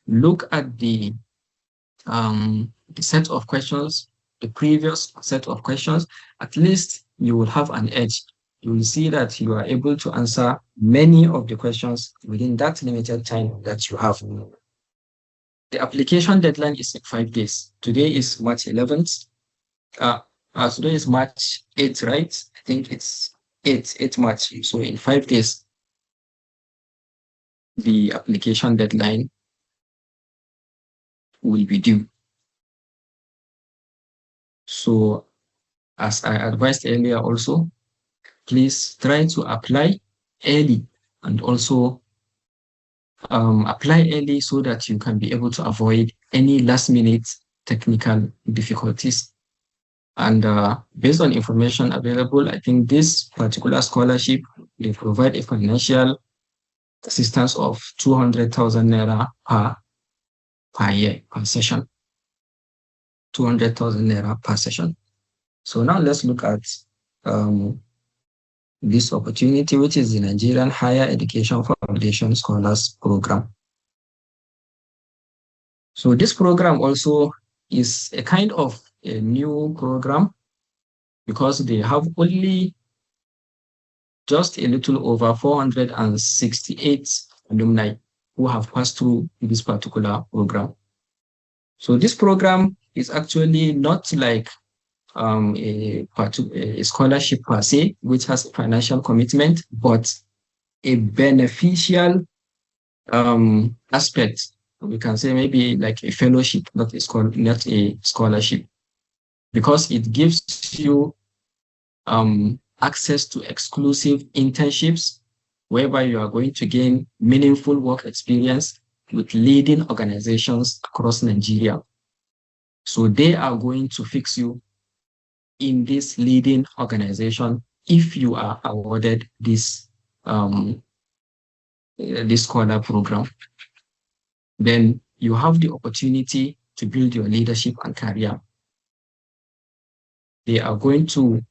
look at the set of questions, the previous set of questions, at least you will have an edge. You will see that you are able to answer many of the questions within that limited time that you have. The application deadline is in 5 days. Today is March 11th. Today is March 8th, right? I think it's 8 March. So in 5 days, the application deadline will be due. So as I advised earlier also, please try to apply early and also apply early so that you can be able to avoid any last minute technical difficulties. And based on information available, I think this particular scholarship, they provide a financial assistance of 200,000 naira per year, per session. 200,000 naira per session. So now let's look at this opportunity, which is the Nigerian Higher Education Foundation Scholars Program. So this program also is a kind of a new program because they have only just a little over 468 alumni who have passed through this particular program. So this program is actually not like a scholarship per se, which has a financial commitment, but a beneficial aspect. We can say maybe like a fellowship, not a scholarship, because it gives you access to exclusive internships whereby you are going to gain meaningful work experience with leading organizations across Nigeria. So they are going to fix you in this leading organization if you are awarded this this scholar program. Then you have the opportunity to build your leadership and career. They are going to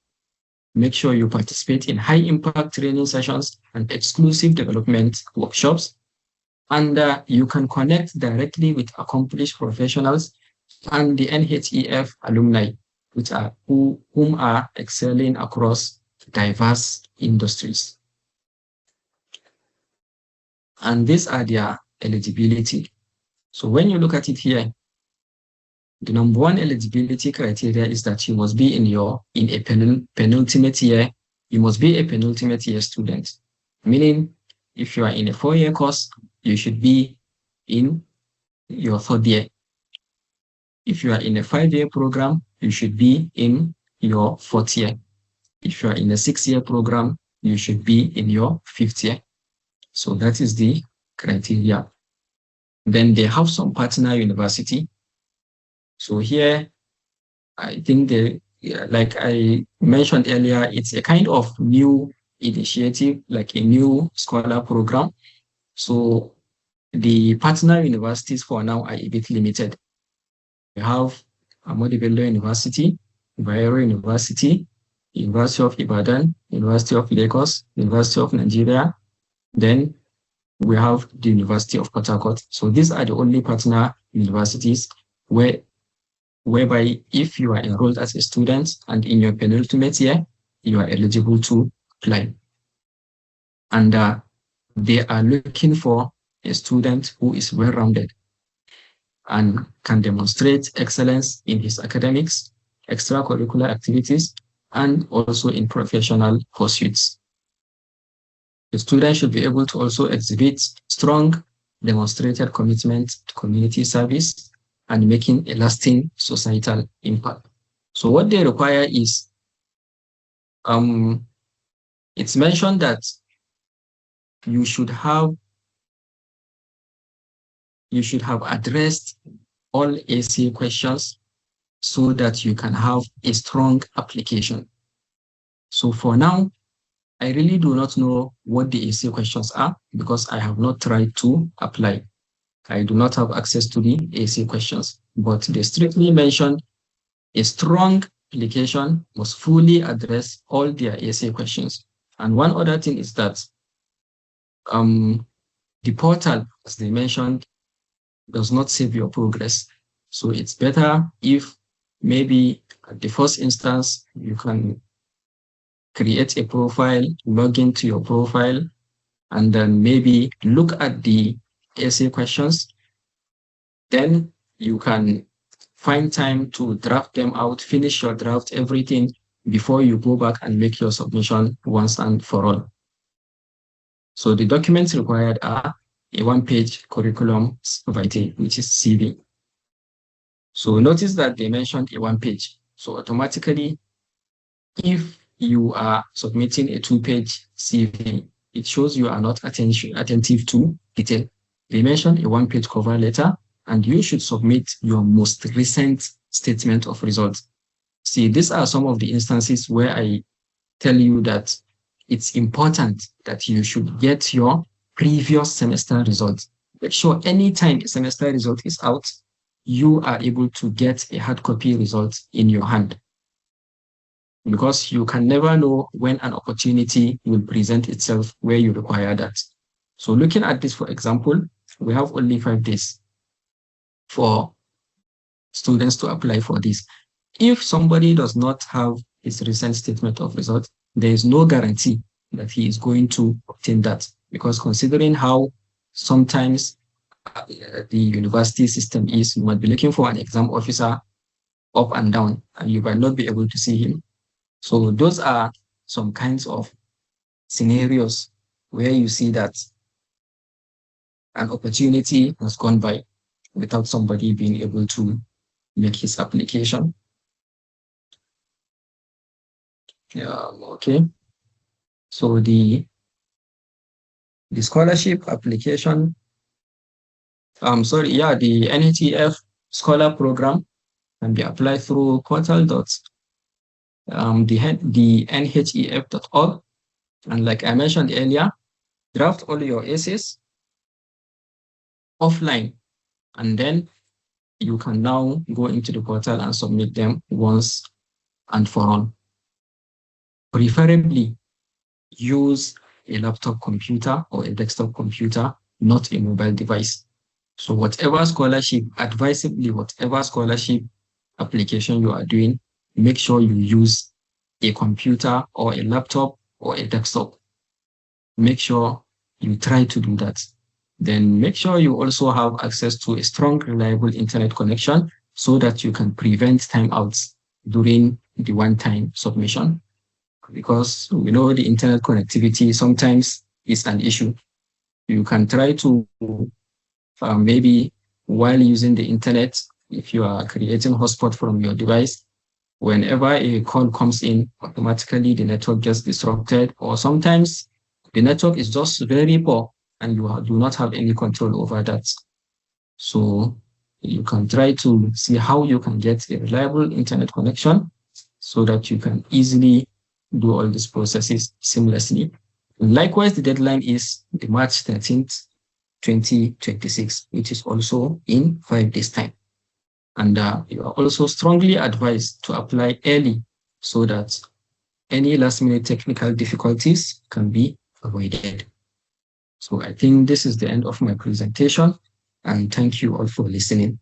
make sure you participate in high impact training sessions and exclusive development workshops. And you can connect directly with accomplished professionals and the NHEF alumni, which are whom are excelling across diverse industries. And these are their eligibility. So when you look at it here, the number one eligibility criteria is that you must be in a penultimate year. You must be a penultimate year student, meaning if you are in a 4-year course, you should be in your 3rd year. If you are in a 5-year program, you should be in your 4th year. If you are in a 6-year program, you should be in your 5th year. So that is the criteria. Then they have some partner university. So here, I think like I mentioned earlier, it's a kind of new initiative, like a new scholar program. So the partner universities for now are a bit limited. We have Ahmadu Bello University, Bayero University, University of Ibadan, University of Lagos, University of Nigeria. Then we have the University of Port Harcourt. So these are the only partner universities whereby if you are enrolled as a student and in your penultimate year, you are eligible to apply. And they are looking for a student who is well-rounded and can demonstrate excellence in his academics, extracurricular activities, and also in professional pursuits. The student should be able to also exhibit strong demonstrated commitment to community service and making a lasting societal impact. So what they require is, it's mentioned that you should have addressed all essay questions so that you can have a strong application. So for now, I really do not know what the essay questions are because I have not tried to apply. I do not have access to the essay questions, but they strictly mention a strong application must fully address all their essay questions. And one other thing is that the portal, as they mentioned, does not save your progress. So it's better if maybe at the first instance, you can create a profile, log into your profile, and then maybe look at the essay questions. Then you can find time to draft them out, finish your draft, everything before you go back and make your submission once and for all. So the documents required are a 1-page curriculum vitae, which is CV. So notice that they mentioned a 1-page. So automatically, if you are submitting a 2-page CV, it shows you are not attentive to detail. They mentioned a 1-page cover letter, and you should submit your most recent statement of results. See, these are some of the instances where I tell you that it's important that you should get your previous semester results. Make sure anytime a semester result is out, you are able to get a hard copy result in your hand. Because you can never know when an opportunity will present itself where you require that. So looking at this, for example, we have only 5 days for students to apply for this. If somebody does not have his recent statement of results, there is no guarantee that he is going to obtain that, because considering how sometimes the university system is, you might be looking for an exam officer up and down, and you might not be able to see him. So those are some kinds of scenarios where you see that an opportunity has gone by without somebody being able to make his application. Yeah, okay. So the scholarship application, the NHEF Scholar Program can be applied through portal.the.nhef.org. And like I mentioned earlier, draft all your essays offline, and then you can now go into the portal and submit them once and for all. Preferably use a laptop computer or a desktop computer, not a mobile device. So whatever scholarship application you are doing, make sure you use a computer or a laptop or a desktop. Make sure you try to do that. Then make sure you also have access to a strong, reliable internet connection so that you can prevent timeouts during the one-time submission. Because we know the internet connectivity sometimes is an issue. You can try to, maybe while using the internet, if you are creating hotspot from your device, whenever a call comes in, automatically the network gets disrupted, or sometimes the network is just very poor and you do not have any control over that. So you can try to see how you can get a reliable internet connection so that you can easily do all these processes seamlessly. And likewise, the deadline is the March 13th, 2026, which is also in 5 days' time. And you are also strongly advised to apply early so that any last-minute technical difficulties can be avoided. So I think this is the end of my presentation, and thank you all for listening.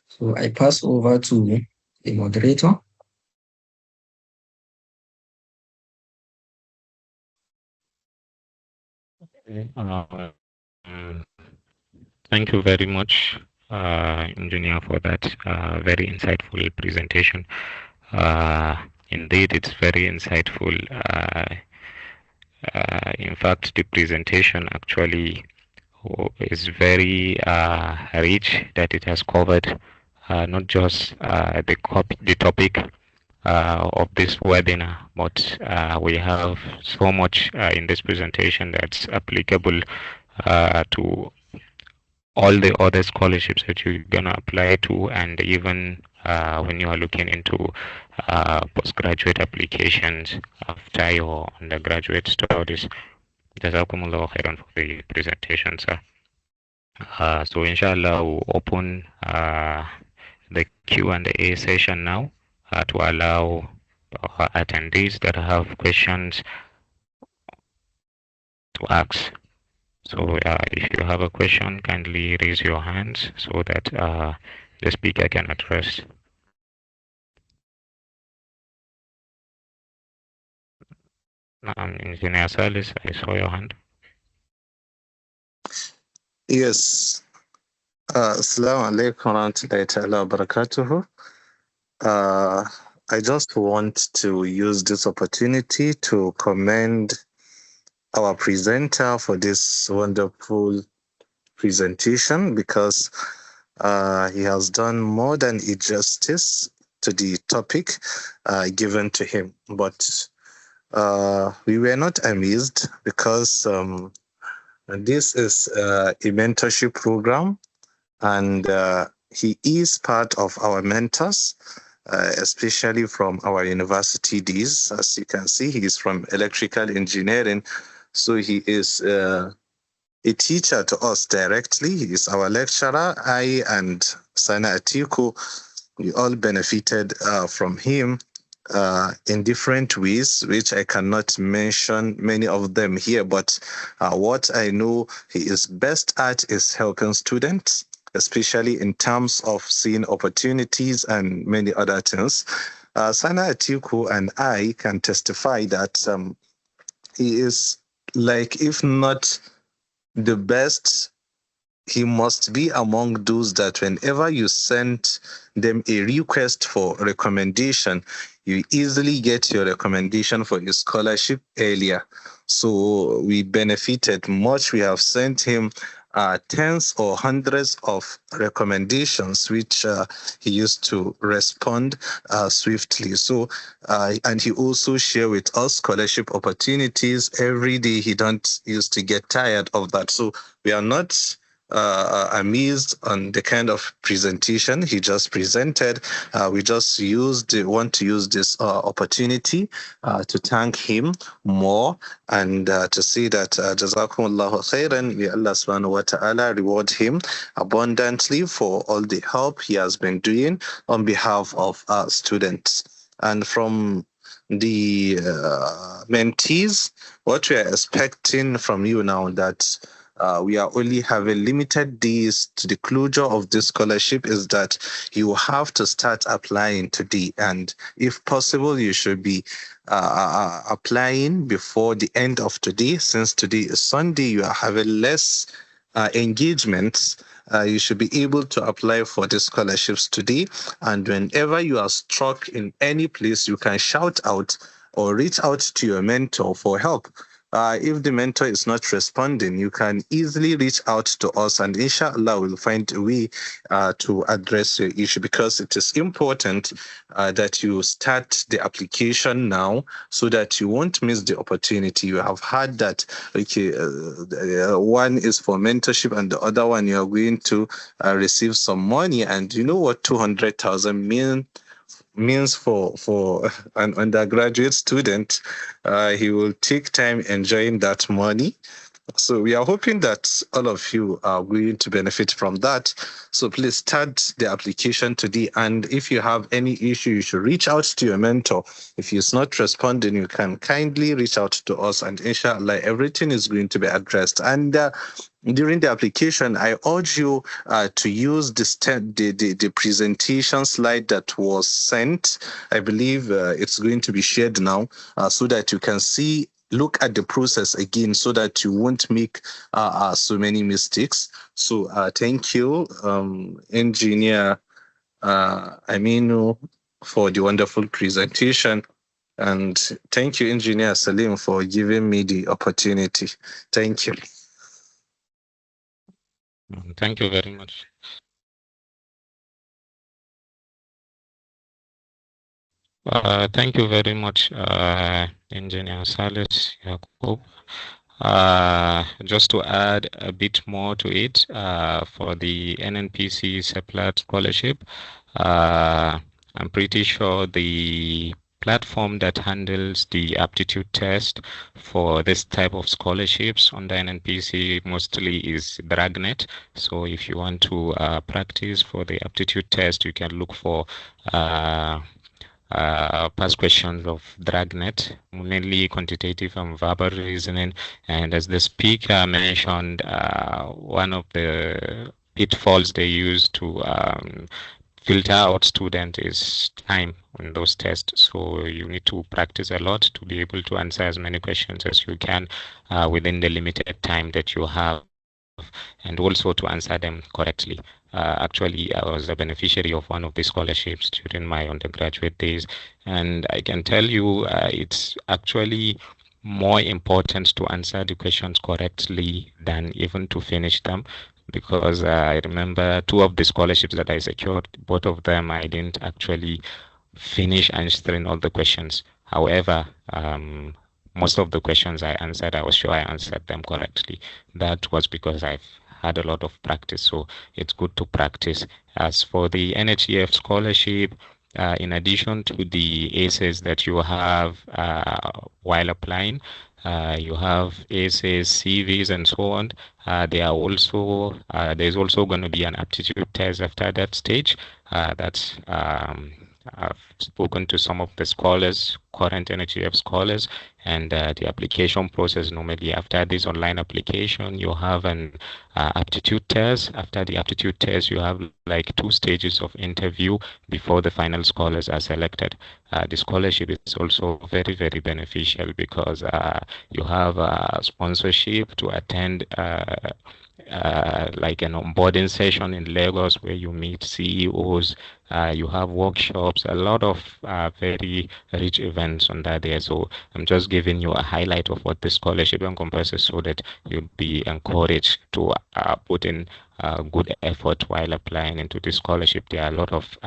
So I pass over to the moderator. Thank you very much, Engineer, for that very insightful presentation. Indeed, it's very insightful. In fact, the presentation actually is very rich, that it has covered not just the topic of this webinar, but we have so much in this presentation that's applicable to all the other scholarships that you're gonna apply to, and even when you are looking into postgraduate applications after your undergraduate studies. Jazakumullah khairan for the presentation, sir. So inshallah, we'll open the Q&A session now to allow attendees that have questions to ask. So if you have a question, kindly raise your hands so that the speaker can address. Engineer Salis, I saw your hand. Yes. Assalamu alaikum warahmatullahi wabarakatuh. I just want to use this opportunity to commend our presenter for this wonderful presentation, because he has done more than justice to the topic given to him. But we were not amazed, because this is a mentorship program, and he is part of our mentors, especially from our university days. As you can see, he is from electrical engineering, so he is a teacher to us directly. He is our lecturer. I and Sana Atiku, we all benefited from him in different ways, which I cannot mention many of them here. But what I know he is best at is helping students, especially in terms of seeing opportunities and many other things. Sana Atiku and I can testify that he is, like, if not the best, he must be among those that whenever you send them a request for recommendation, you easily get your recommendation for a scholarship earlier. So we benefited much. We have sent him tens or hundreds of recommendations, which he used to respond swiftly. So, and he also share with us scholarship opportunities every day. He don't used to get tired of that. So we are not amazed on the kind of presentation he just presented. We just want to use this opportunity to thank him more and to say that Jazakumullahu khairan, may Allah subhanahu wa ta'ala reward him abundantly for all the help he has been doing on behalf of our students. And from the mentees, what we are expecting from you now that we are only having limited days to the closure of this scholarship is that you have to start applying today. And if possible, you should be applying before the end of today. Since today is Sunday, you are having less engagements. You should be able to apply for the scholarships today. And whenever you are struck in any place, you can shout out or reach out to your mentor for help. If the mentor is not responding, you can easily reach out to us, and inshallah we'll find a way to address your issue, because it is important that you start the application now so that you won't miss the opportunity. You have had that, okay, one is for mentorship and the other one you are going to receive some money, and you know what 200,000 means for an undergraduate student. He will take time enjoying that money. So we are hoping that all of you are going to benefit from that. So please start the application today. And if you have any issue, you should reach out to your mentor. If he's not responding, you can kindly reach out to us, and inshallah, everything is going to be addressed. And during the application, I urge you to use the presentation slide that was sent. I believe it's going to be shared now so that you can look at the process again so that you won't make so many mistakes. So thank you, Engineer Aminu, for the wonderful presentation. And thank you, Engineer Salim, for giving me the opportunity. Thank you. Thank you very much. Thank you very much, Engineer Salis Yaqub. Just to add a bit more to it, for the NNPC CEPLAT scholarship, I'm pretty sure the platform that handles the aptitude test for this type of scholarships on the NNPC mostly is Dragnet. So if you want to practice for the aptitude test, you can look for past questions of Dragnet, mainly quantitative and verbal reasoning. And as the speaker mentioned, one of the pitfalls they use to filter out student is time on those tests. So you need to practice a lot to be able to answer as many questions as you can within the limited time that you have, and also to answer them correctly. Actually, I was a beneficiary of one of the scholarships during my undergraduate days, and I can tell you it's actually more important to answer the questions correctly than even to finish them, because I remember 2 of the scholarships that I secured, both of them I didn't actually finish answering all the questions. However, most of the questions I answered, I was sure I answered them correctly. That was because I've had a lot of practice, so it's good to practice. As for the NHEF scholarship, in addition to the essays that you have while applying, you have essays, CVs, and so on. There's also going to be an aptitude test after that stage. I've spoken to some of the scholars current NHEF scholars, and the application process. Normally, after this online application, you have an aptitude test. After the aptitude test, you have like 2 stages of interview before the final scholars are selected. The scholarship is also very, very beneficial because you have sponsorship to attend like an onboarding session in Lagos where you meet CEOs, you have workshops, a lot of very rich events under there. So I'm just giving you a highlight of what the scholarship encompasses so that you'll be encouraged to put in good effort while applying into the scholarship. There are a lot of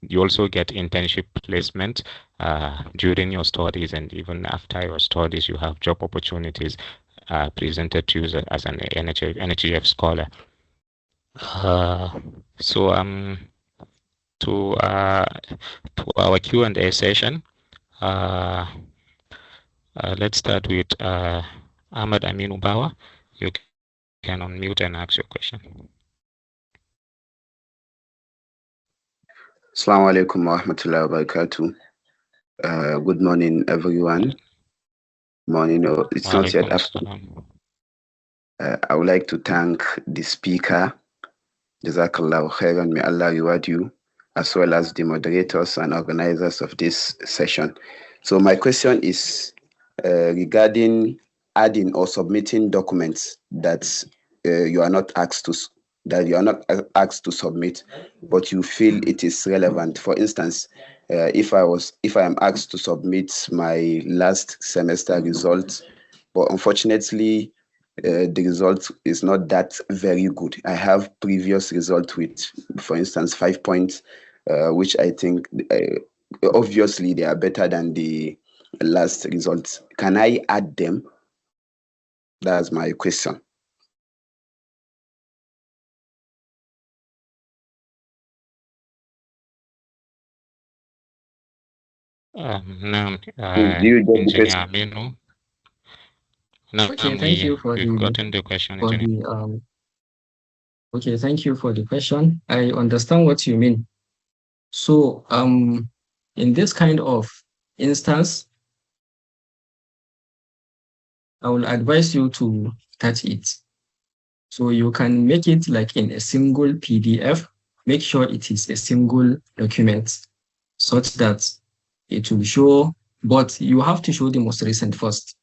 you also get internship placement during your studies, and even after your studies, you have job opportunities presented to you as an NHEF scholar. So to our Q&A session, let's start with Ahmad Aminu Bawa. You can unmute and ask your question. Assalamu alaikum wa rahmatullahi wa barakatuh. Good morning, everyone. Morning, it's not yet afternoon. I would like to thank the speaker, Jazakallahu khairan, may Allah reward you, as well as the moderators and organizers of this session. So my question is regarding adding or submitting documents that you are not asked to submit, but you feel it is relevant. For instance, if I am asked to submit my last semester results, but unfortunately the result is not that very good. I have previous results with, for instance, 5 points, which I think obviously they are better than the last results. Can I add them? That's my question. No, Do you get the Engineer question? Aminu. No, Okay, thank you for we've gotten the question. Okay, thank you for the question. I understand what you mean. So, in this kind of instance, I will advise you to touch it. So you can make it like in a single PDF. Make sure it is a single document such that it will show, but you have to show the most recent first.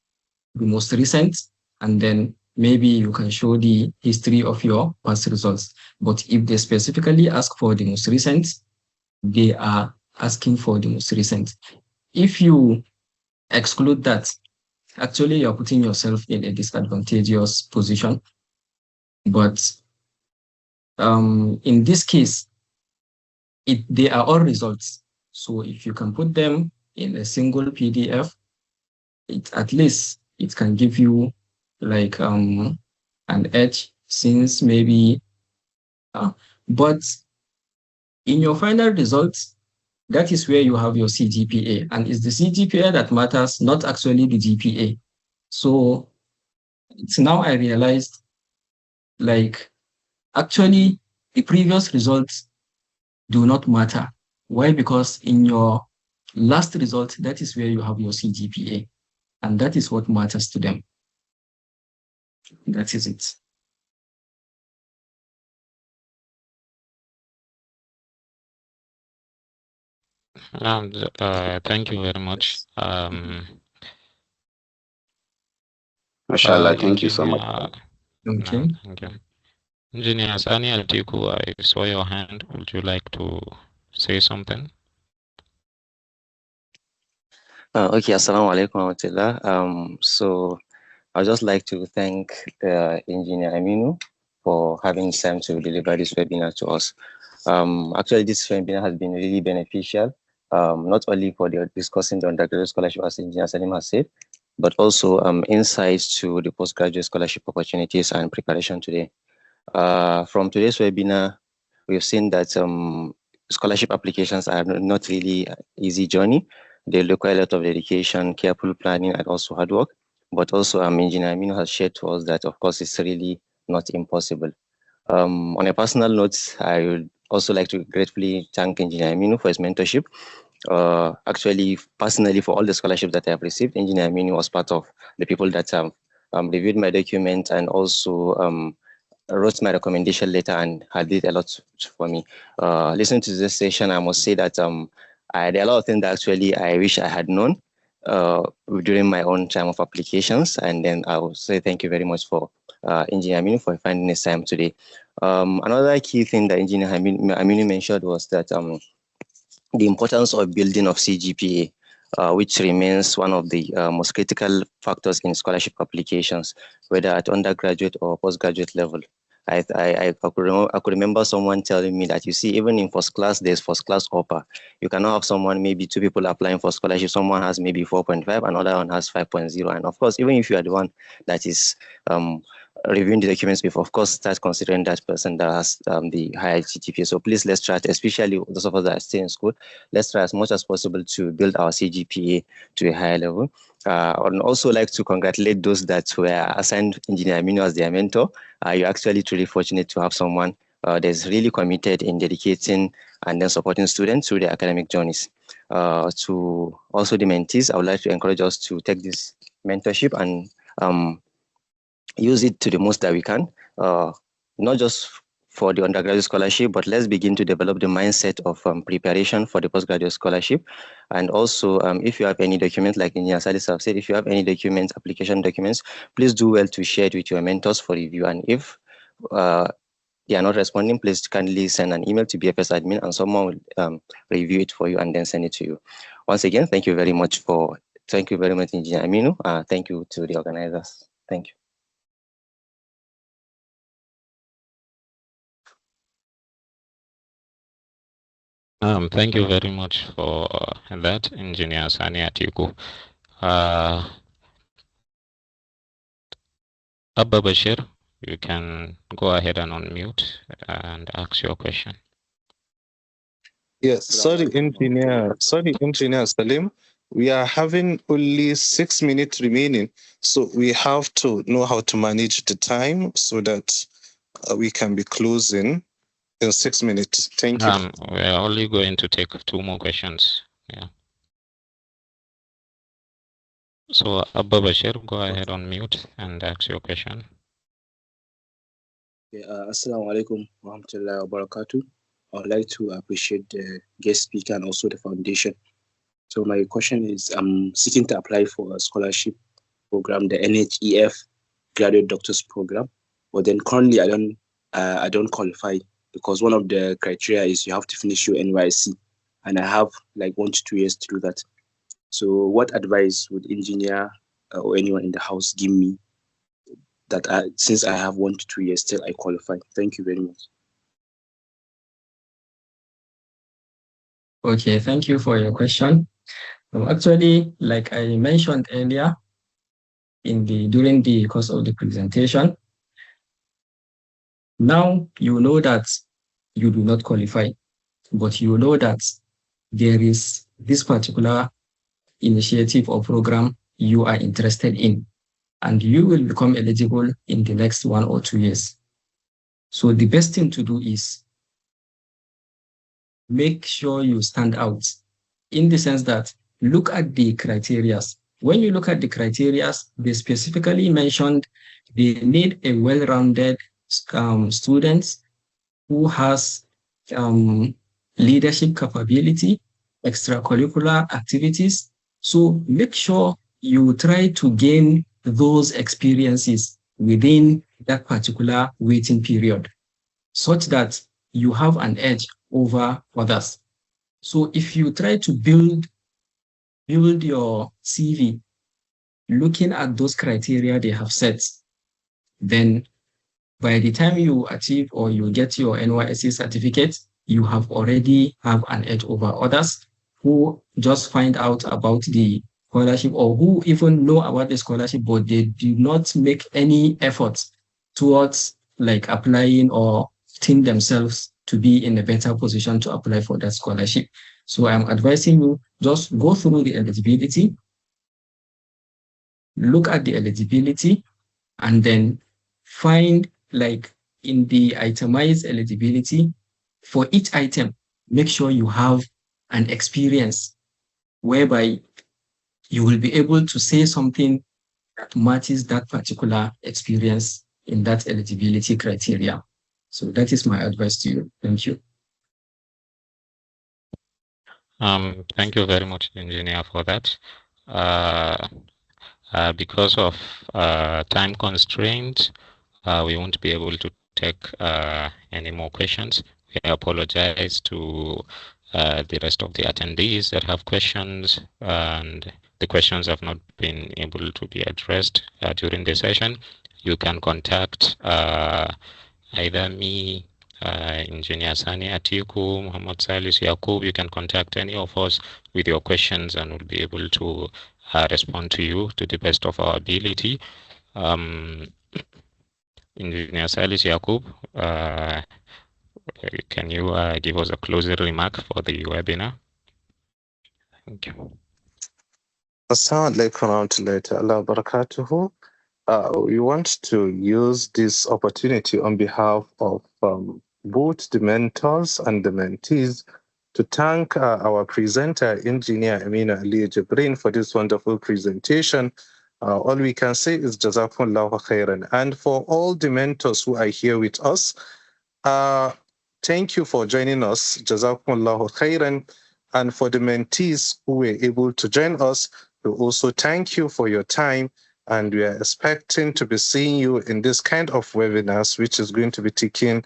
The most recent, and then maybe you can show the history of your past results. But if they specifically ask for the most recent, they are asking for the most recent. If you exclude that, actually you're putting yourself in a disadvantageous position. But in this case, they are all results. So if you can put them in a single PDF, at least it can give you like an edge, since maybe, but in your final results, that is where you have your CGPA, and it's the CGPA that matters, not actually the GPA. So it's now I realized, like, actually the previous results do not matter. Why? Because in your last result, that is where you have your CGPA, and that is what matters to them. That is it. Thank you very much. Mashallah, thank you so much. Okay. Thank you. Engineer Sani Atiku, I saw your hand. Would you like to say something? Okay, assalamu alaikum wa rahmatullah. So I'd just like to thank Engineer Aminu for having time to deliver this webinar to us. Actually, this webinar has been really beneficial, not only for discussing the undergraduate scholarship, as Engineer Salim has said, but also insights to the postgraduate scholarship opportunities and preparation today. From today's webinar, we've seen that scholarship applications are not really an easy journey. They require a lot of dedication, careful planning, and also hard work. But also, Engineer Aminu has shared to us that, of course, it's really not impossible. On a personal note, I would also like to gratefully thank Engineer Aminu for his mentorship. Actually, personally, for all the scholarships that I have received, Engineer Aminu was part of the people that reviewed my document and also wrote my recommendation letter and did a lot for me. Listening to this session, I must say that there are a lot of things that actually I wish I had known during my own time of applications. And then I will say thank you very much for Engineer Aminu for finding this time today. Another key thing that Engineer Aminu mentioned was that the importance of building of CGPA, which remains one of the most critical factors in scholarship applications, whether at undergraduate or postgraduate level. I could remember someone telling me that, you see, even in first class, there's first class upper. You cannot have someone, maybe two people applying for scholarship. Someone has maybe 4.5, another one has 5.0. And of course, even if you are the one that is reviewing the documents before, of course, start considering that person that has the higher CGPA. So please, let's try, especially those of us that are still in school, let's try as much as possible to build our CGPA to a higher level. I would also like to congratulate those that were assigned Engineer Aminu as their mentor. You're actually truly fortunate to have someone that's really committed in dedicating and then supporting students through their academic journeys. To also the mentees, I would like to encourage us to take this mentorship and use it to the most that we can, not just for the undergraduate scholarship, but let's begin to develop the mindset of preparation for the postgraduate scholarship. And also, if you have any documents, like Engineer Salis have said, if you have any documents, application documents, please do well to share it with your mentors for review. And if they are not responding, please kindly send an email to BFS admin and someone will review it for you and then send it to you. Once again, thank you very much, Engineer Aminu. Thank you to the organizers. Thank you. Thank you very much for that, Engineer Sani Atiku. Abba Bashir, you can go ahead and unmute and ask your question. Yes, sorry, Engineer Salim. We are having only 6 minutes remaining, so we have to know how to manage the time so that we can be closing in 6 minutes. Thank you. We're only going to take 2 more questions. Yeah. So Abba Bashir, go ahead on mute and ask your question. Assalamu alaikum wa rahmatullahi wa barakatuh. I would like to appreciate the guest speaker and also the foundation. So my question is, I'm seeking to apply for a scholarship program, the NHEF Graduate Doctors Program, but then currently I don't qualify because one of the criteria is you have to finish your NYSC, and I have like 1 to 2 years to do that. So what advice would engineer or anyone in the house give me that since I have 1 to 2 years till I qualify? Thank you very much. Okay, thank you for your question. Actually, like I mentioned earlier during the course of the presentation, now you know that you do not qualify, but you know that there is this particular initiative or program you are interested in, and you will become eligible in the next 1 or 2 years. So the best thing to do is make sure you stand out, in the sense that look at the criteria. When you look at the criteria, they specifically mentioned they need a well-rounded student who has leadership capability, extracurricular activities. So make sure you try to gain those experiences within that particular waiting period, such that you have an edge over others. So if you try to build your CV looking at those criteria they have set, then by the time you achieve or you get your NYSC certificate, you have already have an edge over others who just find out about the scholarship, or who even know about the scholarship, but they do not make any efforts towards like applying or think themselves to be in a better position to apply for that scholarship. So I'm advising you, just go through the eligibility, look at the eligibility, and then find, like in the itemized eligibility, for each item, make sure you have an experience whereby you will be able to say something that matches that particular experience in that eligibility criteria. So that is my advice to you. Thank you. Thank you very much, Engineer, for that. Because of time constraints, we won't be able to take any more questions. We apologize to the rest of the attendees that have questions, and the questions have not been able to be addressed during the session. You can contact either me, Engineer Sani Atiku, Muhammad Salis Yaqub. You can contact any of us with your questions, and we'll be able to respond to you to the best of our ability. Engineer Salis Yaqub, can you give us a closing remark for the webinar? Thank you. Assalamu alaikum warahmatullahi wabarakatuh. We want to use this opportunity on behalf of both the mentors and the mentees to thank our presenter, Engineer Aminu Ali Jibrin, for this wonderful presentation. All we can say is Jazakumullahu khairan. And for all the mentors who are here with us, thank you for joining us, Jazakumullahu khairan. And for the mentees who were able to join us, we also thank you for your time. And we are expecting to be seeing you in this kind of webinars, which is going to be taking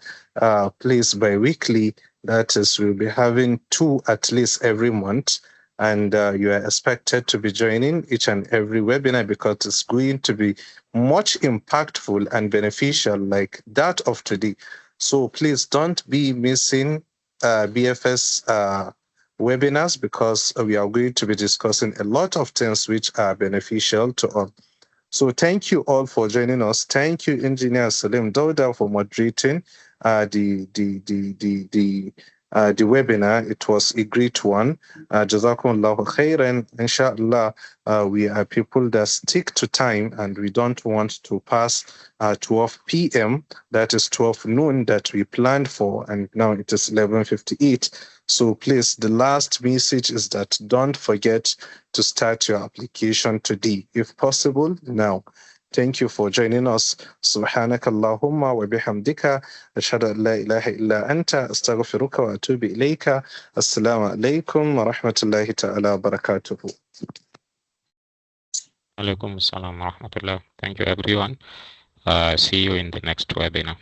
place bi-weekly. That is, we'll be having 2 at least every month. And you are expected to be joining each and every webinar because it's going to be much impactful and beneficial like that of today. So please don't be missing BFS webinars, because we are going to be discussing a lot of things which are beneficial to all. So thank you all for joining us. Thank you, Engineer Salim Dauda, for moderating the webinar. It was a great one. Jazakumullahu khairan. Inshallah, we are people that stick to time, and we don't want to pass 12 p.m. That is 12 noon that we planned for, and now it is 11:58. So please, the last message is that don't forget to start your application today, if possible, now. Thank you for joining us. Subhanaka Allahumma wa bihamdika. Ashhadu an la ilaha illa anta. Astaghfiruka wa atubu ilayka. Assalamu alaikum wa rahmatullahi ta'ala wa barakatuhu. Alaikum assalam wa rahmatullah. Thank you, everyone. See you in the next webinar.